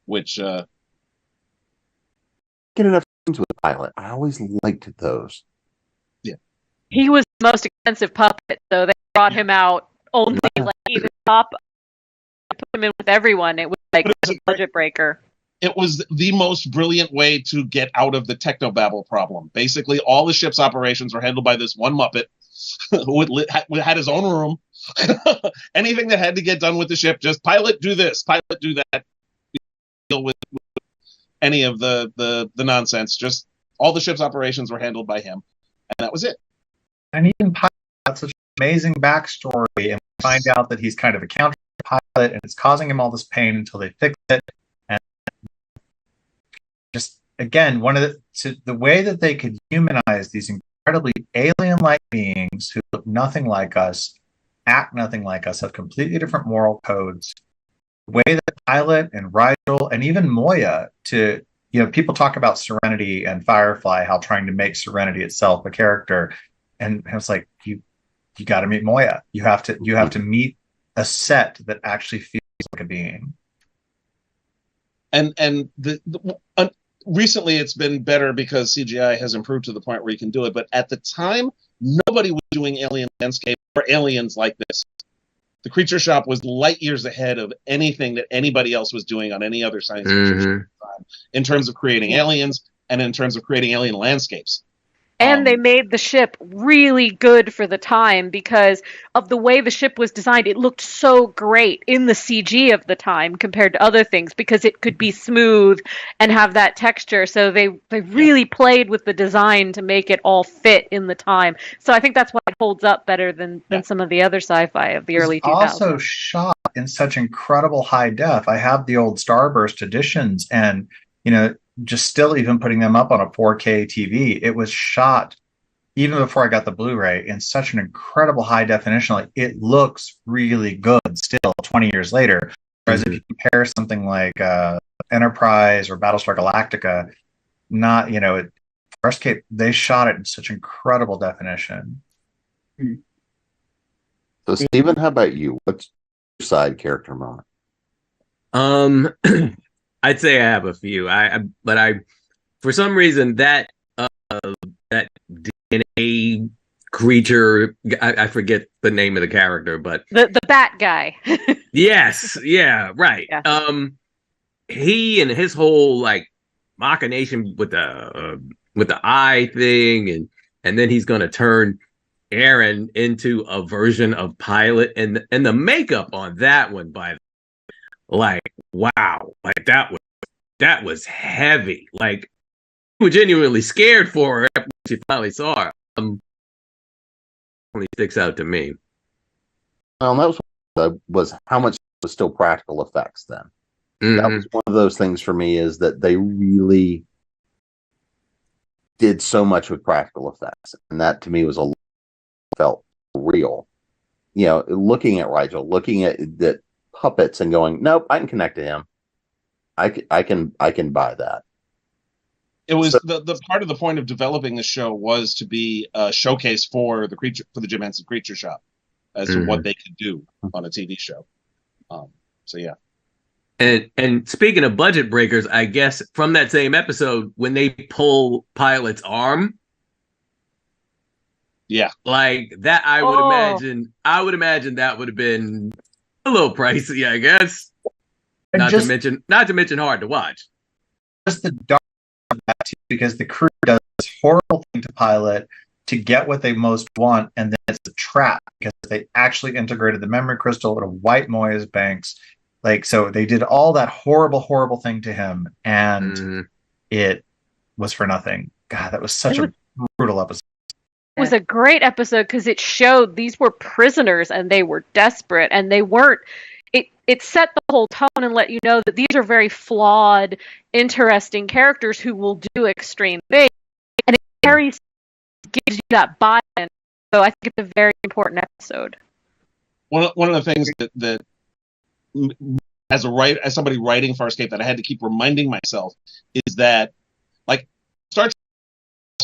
[SPEAKER 4] Which
[SPEAKER 1] get enough scenes with Pilot. I always liked those.
[SPEAKER 4] Yeah.
[SPEAKER 3] He was the most expensive puppet, so they brought him out only like either top, put him in with everyone. It was like a budget breaker.
[SPEAKER 4] It was the most brilliant way to get out of the technobabble problem. Basically, all the ship's operations were handled by this one Muppet who had his own room. Anything that had to get done with the ship, just Pilot, do this, Pilot, do that. Deal with any of the nonsense. Just all the ship's operations were handled by him, and that was it.
[SPEAKER 6] And even Pilot had such an amazing backstory, and we find out that he's kind of a counter pilot, and it's causing him all this pain until they fix it. Just again, the way that they could humanize these incredibly alien-like beings who look nothing like us, act nothing like us, have completely different moral codes. The way that Pilot and Rigel and even Moya, people talk about Serenity and Firefly, how trying to make Serenity itself a character, and I was like, you got to meet Moya. You have to meet a set that actually feels like a being.
[SPEAKER 4] And recently it's been better because CGI has improved to the point where you can do it. But at the time, nobody was doing alien landscape or aliens like this. The Creature Shop was light years ahead of anything that anybody else was doing on any other science fiction show at the time, in terms of creating aliens and in terms of creating alien landscapes.
[SPEAKER 3] And they made the ship really good for the time because of the way the ship was designed. It looked so great in the CG of the time compared to other things because it could be smooth and have that texture. So they really played with the design to make it all fit in the time. So I think that's why it holds up better than some of the other sci-fi of the early 2000s.
[SPEAKER 6] Also shot in such incredible high def. I have the old Starburst editions, and just still even putting them up on a 4K TV, it was shot even before I got the Blu-ray in such an incredible high definition. Like, it looks really good still 20 years later. Whereas if you compare something like Enterprise or Battlestar Galactica, Farscape, they shot it in such incredible definition.
[SPEAKER 1] So Stephen, how about you? What's your side character moment?
[SPEAKER 5] I'd say I have a few. But for some reason that DNA creature, I forget the name of the character, but
[SPEAKER 3] the bat guy.
[SPEAKER 5] Yes, yeah, right.
[SPEAKER 3] Yeah.
[SPEAKER 5] He and his whole machination with the eye thing, and then he's gonna turn Aaron into a version of Pilot, and the makeup on that one, wow, that was heavy. Like, you were genuinely scared for her after you finally saw her. Only sticks out to me.
[SPEAKER 1] That was how much was still practical effects then. That was one of those things for me, is that they really did so much with practical effects, and that to me felt real. looking at Rigel, looking at the puppets and going, nope, I can connect to him. I can buy that.
[SPEAKER 4] It was the part of the point of developing the show was to be a showcase for the Jim Henson Creature Shop as to what they could do on a TV show. So yeah.
[SPEAKER 5] And speaking of budget breakers, I guess from that same episode when they pull Pilot's arm,
[SPEAKER 4] yeah,
[SPEAKER 5] like that, I would imagine that would have been a little pricey, I guess. Not to mention hard to watch.
[SPEAKER 6] Just the dark of that too, because the crew does this horrible thing to Pilot to get what they most want, and then it's a trap because they actually integrated the memory crystal into White Moya's banks. Like, so they did all that horrible, horrible thing to him, and it was for nothing. God, that was such a brutal episode.
[SPEAKER 3] It was a great episode because it showed these were prisoners and they were desperate, and they weren't. It set the whole tone and let you know that these are very flawed, interesting characters who will do extreme things, and it gives you that buy-in. So I think it's a very important episode.
[SPEAKER 4] One of the things that as somebody writing Farscape that I had to keep reminding myself is that, like, Star Trek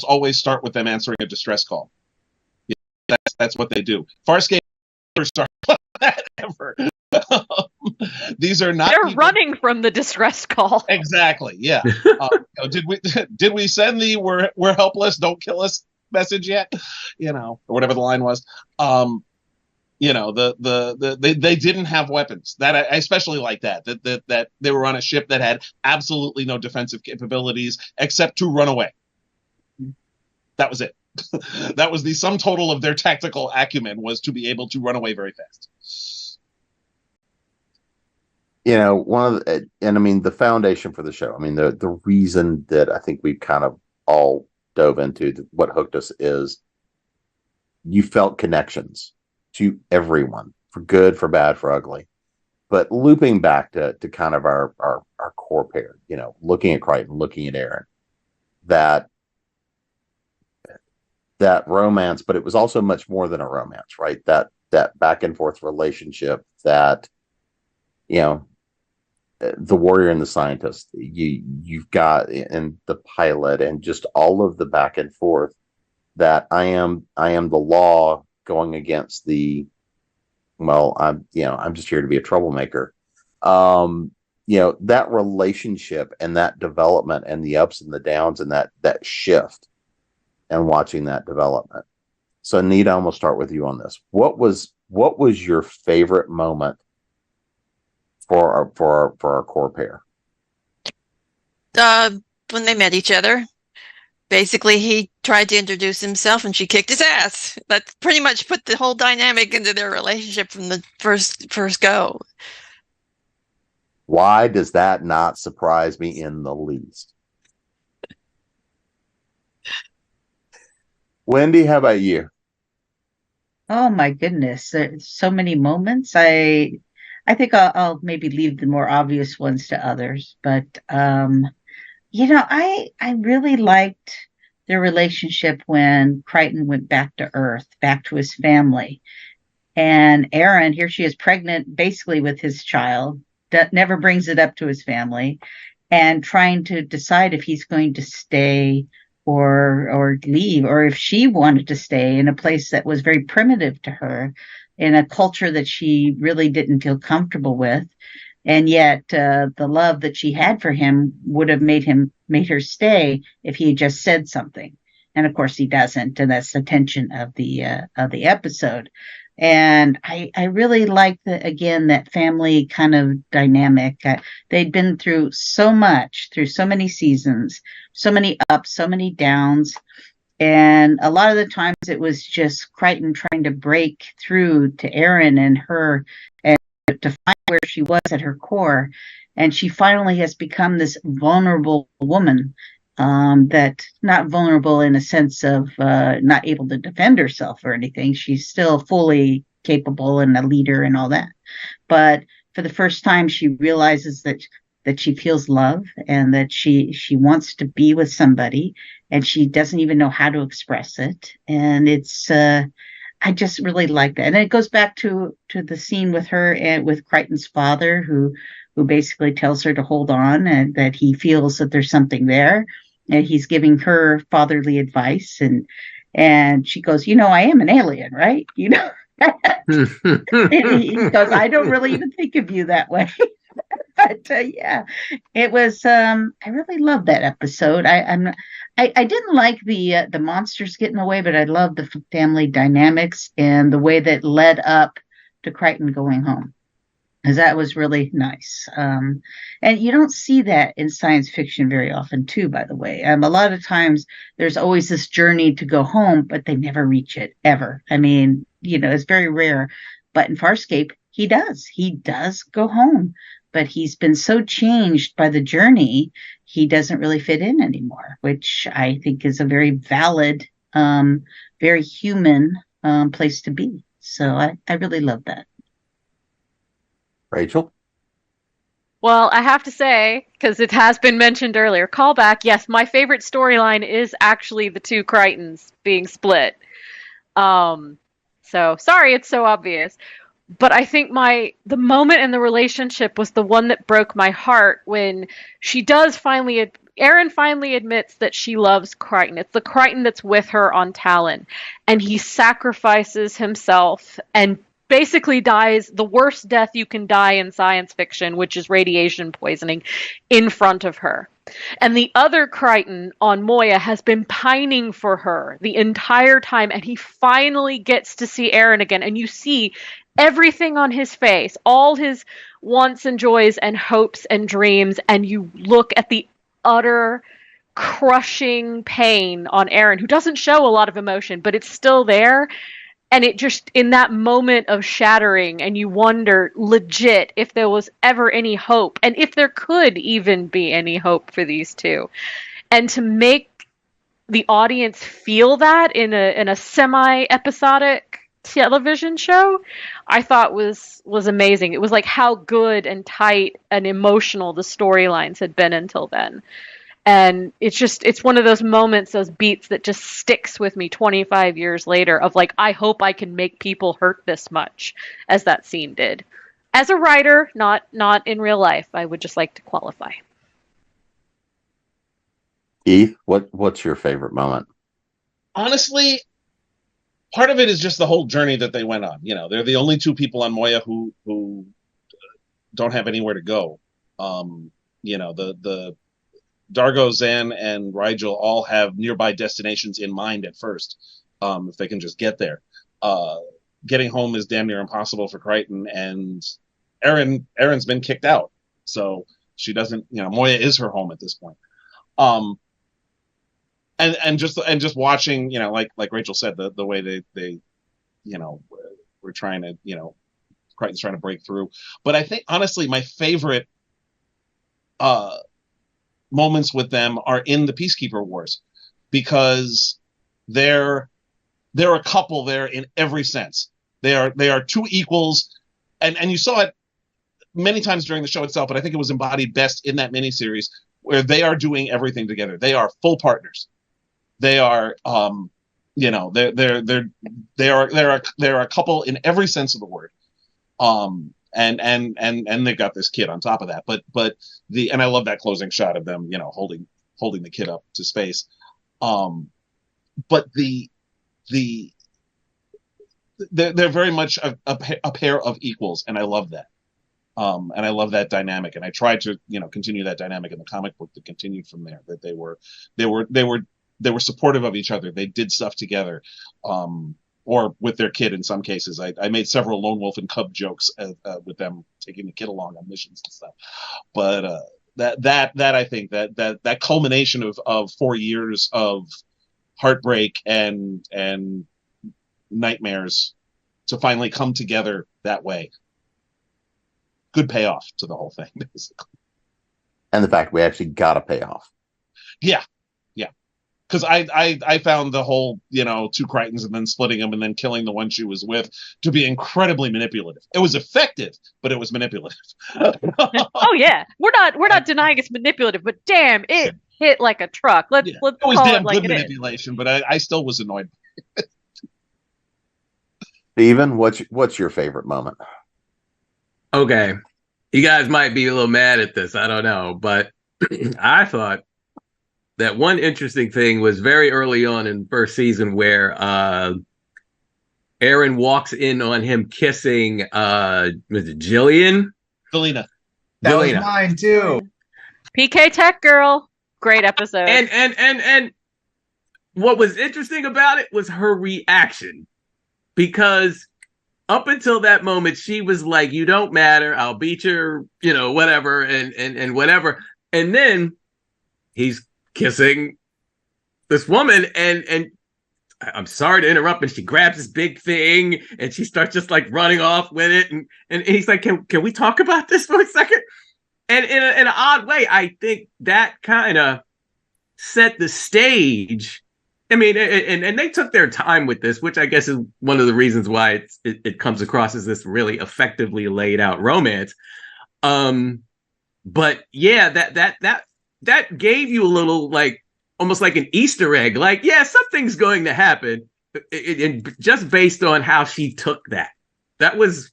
[SPEAKER 4] always start with them answering a distress call. That's what they do. Farscape never starts like that ever. These are not.
[SPEAKER 3] They're running from the distress call.
[SPEAKER 4] Exactly. Yeah. Did we send the "we're helpless, don't kill us" message yet? Or whatever the line was. They didn't have weapons. That I especially like that they were on a ship that had absolutely no defensive capabilities except to run away. That was it. That was the sum total of their tactical acumen, was to be able to run away very fast.
[SPEAKER 1] The foundation for the show. I mean, the reason that I think we've kind of all dove into what hooked us is you felt connections to everyone, for good, for bad, for ugly. But looping back to kind of our core pair, looking at Crichton, looking at Aaron, that romance, but it was also much more than a romance, right? That back and forth relationship, that the warrior and the scientist you've got in the pilot, and just all of the back and forth, that I am the law going against the, I'm just here to be a troublemaker. That relationship and that development and the ups and the downs and that shift, and watching that development. So Nita, I'm gonna start with you on this. What was your favorite moment for our core pair?
[SPEAKER 7] When they met each other. Basically, he tried to introduce himself and she kicked his ass. That pretty much put the whole dynamic into their relationship from the first go.
[SPEAKER 1] Why does that not surprise me in the least? Wendy, how about you?
[SPEAKER 2] Oh my goodness, there's so many moments. I think I'll maybe leave the more obvious ones to others, but I really liked their relationship when Crichton went back to Earth, back to his family. And Erin, here she is pregnant basically with his child, that never brings it up to his family, and trying to decide if he's going to stay or leave, or if she wanted to stay in a place that was very primitive to her, in a culture that she really didn't feel comfortable with. And yet the love that she had for him would have made her stay if he had just said something. And of course he doesn't. And that's the tension of the episode. And I really like that family kind of dynamic. They'd been through so much, through so many seasons, so many ups, so many downs. And a lot of the times it was just Crichton trying to break through to Erin and her, and to find where she was at her core. And she finally has become this vulnerable woman, that not vulnerable in a sense of not able to defend herself or anything. She's still fully capable and a leader and all that. But for the first time, she realizes that she feels love, and that she wants to be with somebody, and she doesn't even know how to express it. And it's I just really like that. And it goes back to the scene with her and with Crichton's father, who basically tells her to hold on and that he feels that there's something there. And he's giving her fatherly advice, and she goes, I am an alien, right? He goes, I don't really even think of you that way. But yeah, it was. I really loved that episode. I didn't like the monsters getting away, but I loved the family dynamics and the way that led up to Crichton going home, because that was really nice. And you don't see that in science fiction very often, too. By the way, a lot of times there's always this journey to go home, but they never reach it ever. I mean, it's very rare. But in Farscape, he does. He does go home. But he's been so changed by the journey, he doesn't really fit in anymore, which I think is a very valid, very human place to be. So I really love that.
[SPEAKER 1] Rachel?
[SPEAKER 3] Well, I have to say, because it has been mentioned earlier, callback, yes, my favorite storyline is actually the two Crichtons being split. So, sorry it's so obvious. But I think the moment in the relationship was the one that broke my heart when Erin finally admits that she loves Crichton. It's the Crichton that's with her on Talon. And he sacrifices himself and basically dies the worst death you can die in science fiction, which is radiation poisoning, in front of her. And the other Crichton on Moya has been pining for her the entire time, and he finally gets to see Erin again. And you see everything on his face, all his wants and joys and hopes and dreams, and you look at the utter crushing pain on Erin, who doesn't show a lot of emotion, but it's still there. And it just, in that moment of shattering, and you wonder legit if there was ever any hope, and if there could even be any hope for these two. And to make the audience feel that in a semi-episodic television show, I thought was amazing. It was like how good and tight and emotional the storylines had been until then. And it's one of those moments, those beats that just sticks with me 25 years later of like, I hope I can make people hurt this much as that scene did. As a writer, not in real life, I would just like to qualify.
[SPEAKER 1] Keith, what's your favorite moment?
[SPEAKER 4] Honestly, part of it is just the whole journey that they went on. They're the only two people on Moya who don't have anywhere to go. The Dargo, Zan, and Rigel all have nearby destinations in mind at first, if they can just get there. Getting home is damn near impossible for Crichton, and Erin's been kicked out, so she doesn't. Moya is her home at this point. And just watching, like Rachel said, the way they we're trying to, Crichton's trying to break through. But I think honestly, my favorite moments with them are in the Peacekeeper Wars, because they're a couple there in every sense. They are two equals, and you saw it many times during the show itself, but I think it was embodied best in that miniseries where they are doing everything together. They are full partners. They are they're a couple in every sense of the word. And they've got this kid on top of that, but I love that closing shot of them, holding the kid up to space. But they're very much a pair of equals, and I love that. And I love that dynamic, and I tried to continue that dynamic in the comic book that continued from there. That they were supportive of each other. They did stuff together. Or with their kid in some cases. I made several lone wolf and cub jokes with them taking the kid along on missions and stuff. But that I think that culmination of 4 years of heartbreak and nightmares to finally come together that way. Good payoff to the whole thing, basically.
[SPEAKER 1] And the fact we actually got a payoff.
[SPEAKER 4] Yeah. Because I found the whole, two Crichtons and then splitting them and then killing the one she was with to be incredibly manipulative. It was effective, but it was manipulative.
[SPEAKER 3] Oh yeah, we're not denying it's manipulative, but damn, it hit like a truck. Let's
[SPEAKER 4] it was
[SPEAKER 3] call
[SPEAKER 4] damn
[SPEAKER 3] it like
[SPEAKER 4] good
[SPEAKER 3] it
[SPEAKER 4] manipulation, but I still was annoyed.
[SPEAKER 1] Steven, what's your favorite moment?
[SPEAKER 5] Okay. You guys might be a little mad at this. I don't know. But I thought that one interesting thing was very early on in the first season where Aaron walks in on him kissing was it Jillian?
[SPEAKER 4] Selena.
[SPEAKER 6] That was
[SPEAKER 5] Jillian.
[SPEAKER 6] mine too.
[SPEAKER 3] PK Tech Girl. Great episode.
[SPEAKER 5] And what was interesting about it was her reaction. Because up until that moment, she was like, "You don't matter. I'll beat your, whatever, and whatever." And then he's kissing this woman, and I'm sorry to interrupt, and she grabs this big thing, and she starts just like running off with it, and he's like, "Can we talk about this for a second?" And in an odd way, I think that kind of set the stage. I mean, and they took their time with this, which I guess is one of the reasons why it comes across as this really effectively laid out romance. But yeah, that gave you a little like almost like an Easter egg, like yeah, something's going to happen, and just based on how she took that was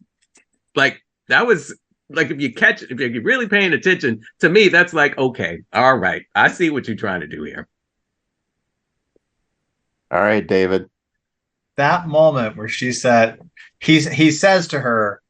[SPEAKER 5] like if you're really paying attention to me, that's like okay, all right, I see what you're trying to do here.
[SPEAKER 1] All right, David.
[SPEAKER 6] That moment where she said, he says to her,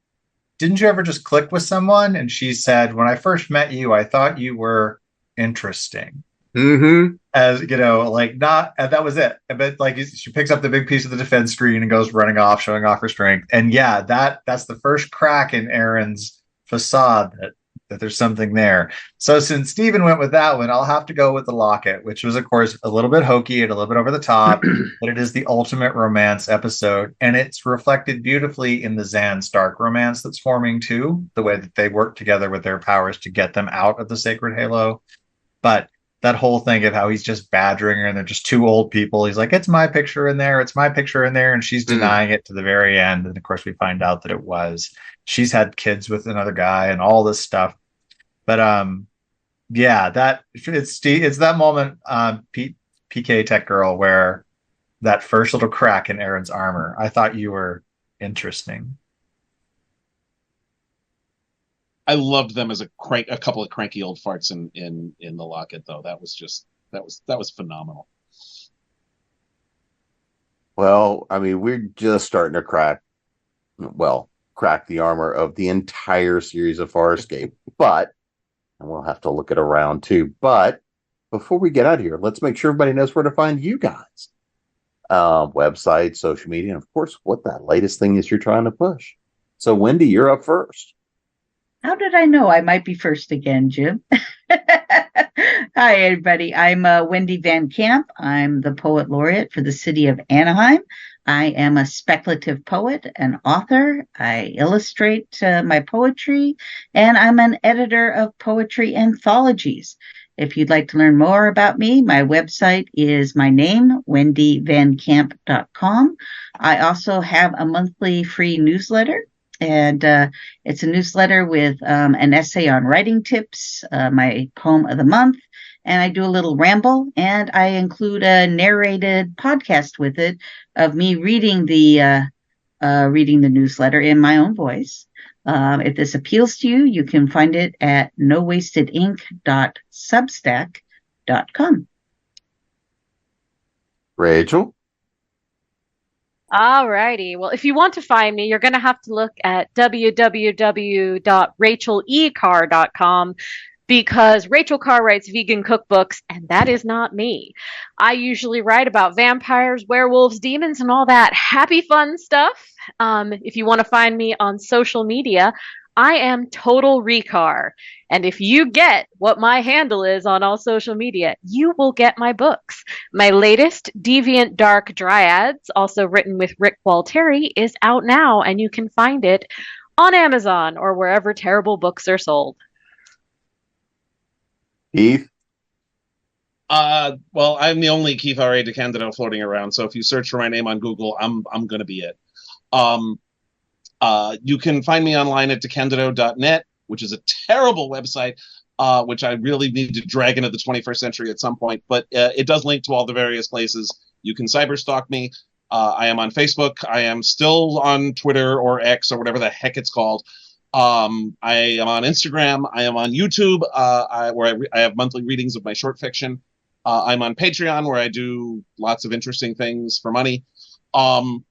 [SPEAKER 6] "Didn't you ever just click with someone?" And she said, "When I first met you, I thought you were interesting."
[SPEAKER 5] Mm-hmm.
[SPEAKER 6] As like not, and that was it. But like she picks up the big piece of the defense screen and goes running off, showing off her strength. And yeah, that's the first crack in Aaron's facade that there's something there. So since Steven went with that one, I'll have to go with the locket, which was, of course, a little bit hokey and a little bit over the top, but it is the ultimate romance episode. And it's reflected beautifully in the Zan-Stark romance that's forming too, the way that they work together with their powers to get them out of the Sacred Halo. But that whole thing of how he's just badgering her and they're just two old people. He's like, "It's my picture in there. It's my picture in there." And she's denying it to the very end. And of course, we find out that it was. She's had kids with another guy and all this stuff. But yeah, that it's that moment, PK Tech Girl, where that first little crack in Aaron's armor. I thought you were interesting.
[SPEAKER 4] I loved them as a couple of cranky old farts in the locket, though. That was phenomenal.
[SPEAKER 1] Well, I mean, we're just starting to crack the armor of the entire series of Farscape, and we'll have to look at around too. But before we get out of here, let's make sure everybody knows where to find you guys. Website, social media, and of course, what that latest thing is you're trying to push. So, Wendy, you're up first.
[SPEAKER 2] How did I know I might be first again, Jim? Hi, everybody. I'm Wendy Van Camp. I'm the Poet Laureate for the city of Anaheim. I am a speculative poet, an author. I illustrate my poetry, and I'm an editor of poetry anthologies. If you'd like to learn more about me, my website is my name, wendyvancamp.com. I also have a monthly free newsletter. And it's a newsletter with an essay on writing tips, my poem of the month, and I do a little ramble, and I include a narrated podcast with it of me reading the newsletter in my own voice. If this appeals to you, you can find it at nowastedink.substack.com.
[SPEAKER 1] Rachel?
[SPEAKER 3] Alrighty. Well, if you want to find me, you're going to have to look at www.rachelecarr.com because Rachel Carr writes vegan cookbooks, and that is not me. I usually write about vampires, werewolves, demons, and all that happy fun stuff. If you want to find me on social media, I am Total Recar. And if you get what my handle is on all social media, you will get my books. My latest, Deviant Dark Dryads, also written with Rick Walteri, is out now, and you can find it on Amazon or wherever terrible books are sold.
[SPEAKER 1] Keith?
[SPEAKER 4] Well, I'm the only Keith R.A. DeCandido floating around, so if you search for my name on Google, I'm going to be it. You can find me online at DeCandido.net, which is a terrible website, which I really need to drag into the 21st century at some point. But it does link to all the various places. You can cyberstalk me. I am on Facebook. I am still on Twitter or X or whatever the heck it's called. I am on Instagram. I am on YouTube, where I have monthly readings of my short fiction. I'm on Patreon, where I do lots of interesting things for money. And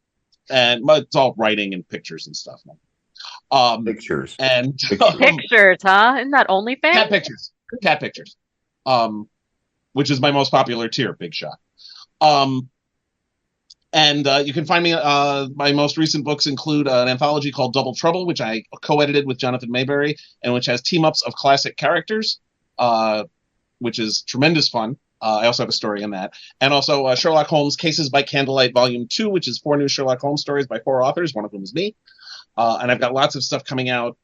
[SPEAKER 4] it's all writing and pictures and stuff.
[SPEAKER 1] Pictures.
[SPEAKER 4] And
[SPEAKER 3] Pictures, huh? Isn't that OnlyFans?
[SPEAKER 4] Cat pictures. Which is my most popular tier, big shot. And you can find me. My most recent books include an anthology called Double Trouble, which I co-edited with Jonathan Mayberry, and which has team-ups of classic characters, which is tremendous fun. I also have a story in that. And also Sherlock Holmes Cases by Candlelight Volume 2, which is 4 new Sherlock Holmes stories by 4 authors, one of whom is me. And I've got lots of stuff coming out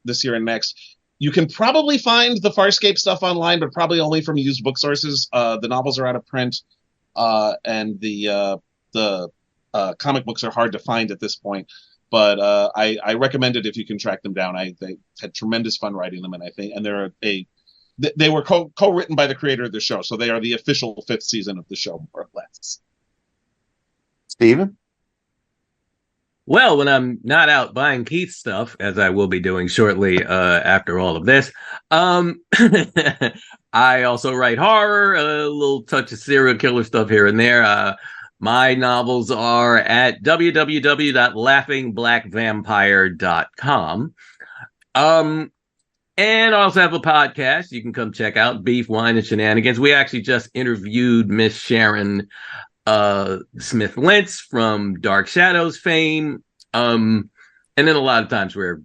[SPEAKER 4] this year and next. You can probably find the Farscape stuff online, but probably only from used book sources. The novels are out of print, and the comic books are hard to find at this point. But I recommend it if you can track them down. They had tremendous fun writing them, and they were co-written by the creator of the show, so they are the official 5th season of the show, more or less.
[SPEAKER 1] Steven?
[SPEAKER 5] Well, when I'm not out buying Keith stuff, as I will be doing shortly after all of this, I also write horror, a little touch of serial killer stuff here and there. My novels are at www.laughingblackvampire.com. And I also have a podcast you can come check out, Beef, Wine, and Shenanigans. We actually just interviewed Miss Sharon Smith-Lentz from Dark Shadows fame. And then a lot of times we're,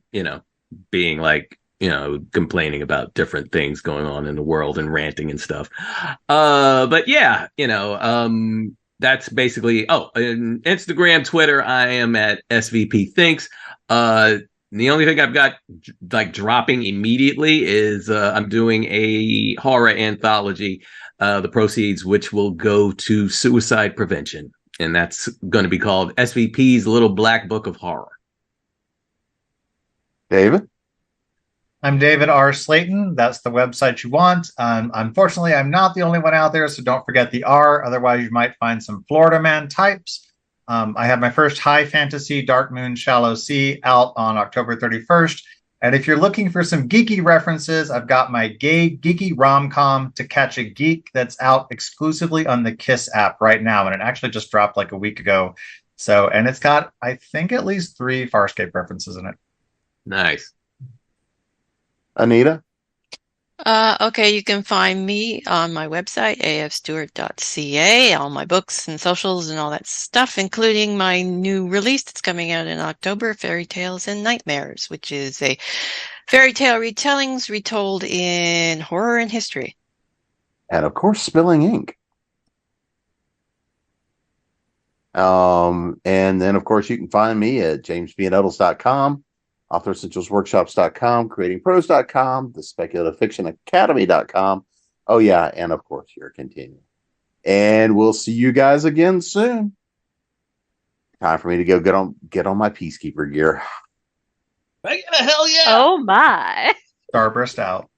[SPEAKER 5] being like, complaining about different things going on in the world and ranting and stuff. But yeah, that's basically, and Instagram, Twitter, I am at SVP Thinks. The only thing I've got like dropping immediately is I'm doing a horror anthology, the proceeds which will go to suicide prevention. And that's going to be called SVP's Little Black Book of Horror.
[SPEAKER 1] David?
[SPEAKER 6] I'm David R. Slayton. That's the website you want. Unfortunately, I'm not the only one out there, so don't forget the R. Otherwise, you might find some Florida man types. I have my first high fantasy Dark Moon Shallow Sea out on October 31st. And if you're looking for some geeky references, I've got my gay geeky rom-com To Catch a Geek that's out exclusively on the KISS app right now. And it actually just dropped like a week ago. And it's got, I think, at least 3 Farscape references in it.
[SPEAKER 5] Nice.
[SPEAKER 1] Anita?
[SPEAKER 7] Okay, you can find me on my website, afstewart.ca, all my books and socials and all that stuff, including my new release that's coming out in October, Fairy Tales and Nightmares, which is a fairy tale retellings retold in horror and history.
[SPEAKER 1] And of course, Spilling Ink. And then, of course, you can find me at jamesbnettles.com. AuthorEssentialsWorkshops.com, CreatingPros.com, TheSpeculative-Fiction-Academy.com. Oh, yeah, and of course, your Continuum. And we'll see you guys again soon. Time for me to go get on my Peacekeeper gear.
[SPEAKER 4] Hell yeah!
[SPEAKER 3] Oh, my.
[SPEAKER 6] Starburst out.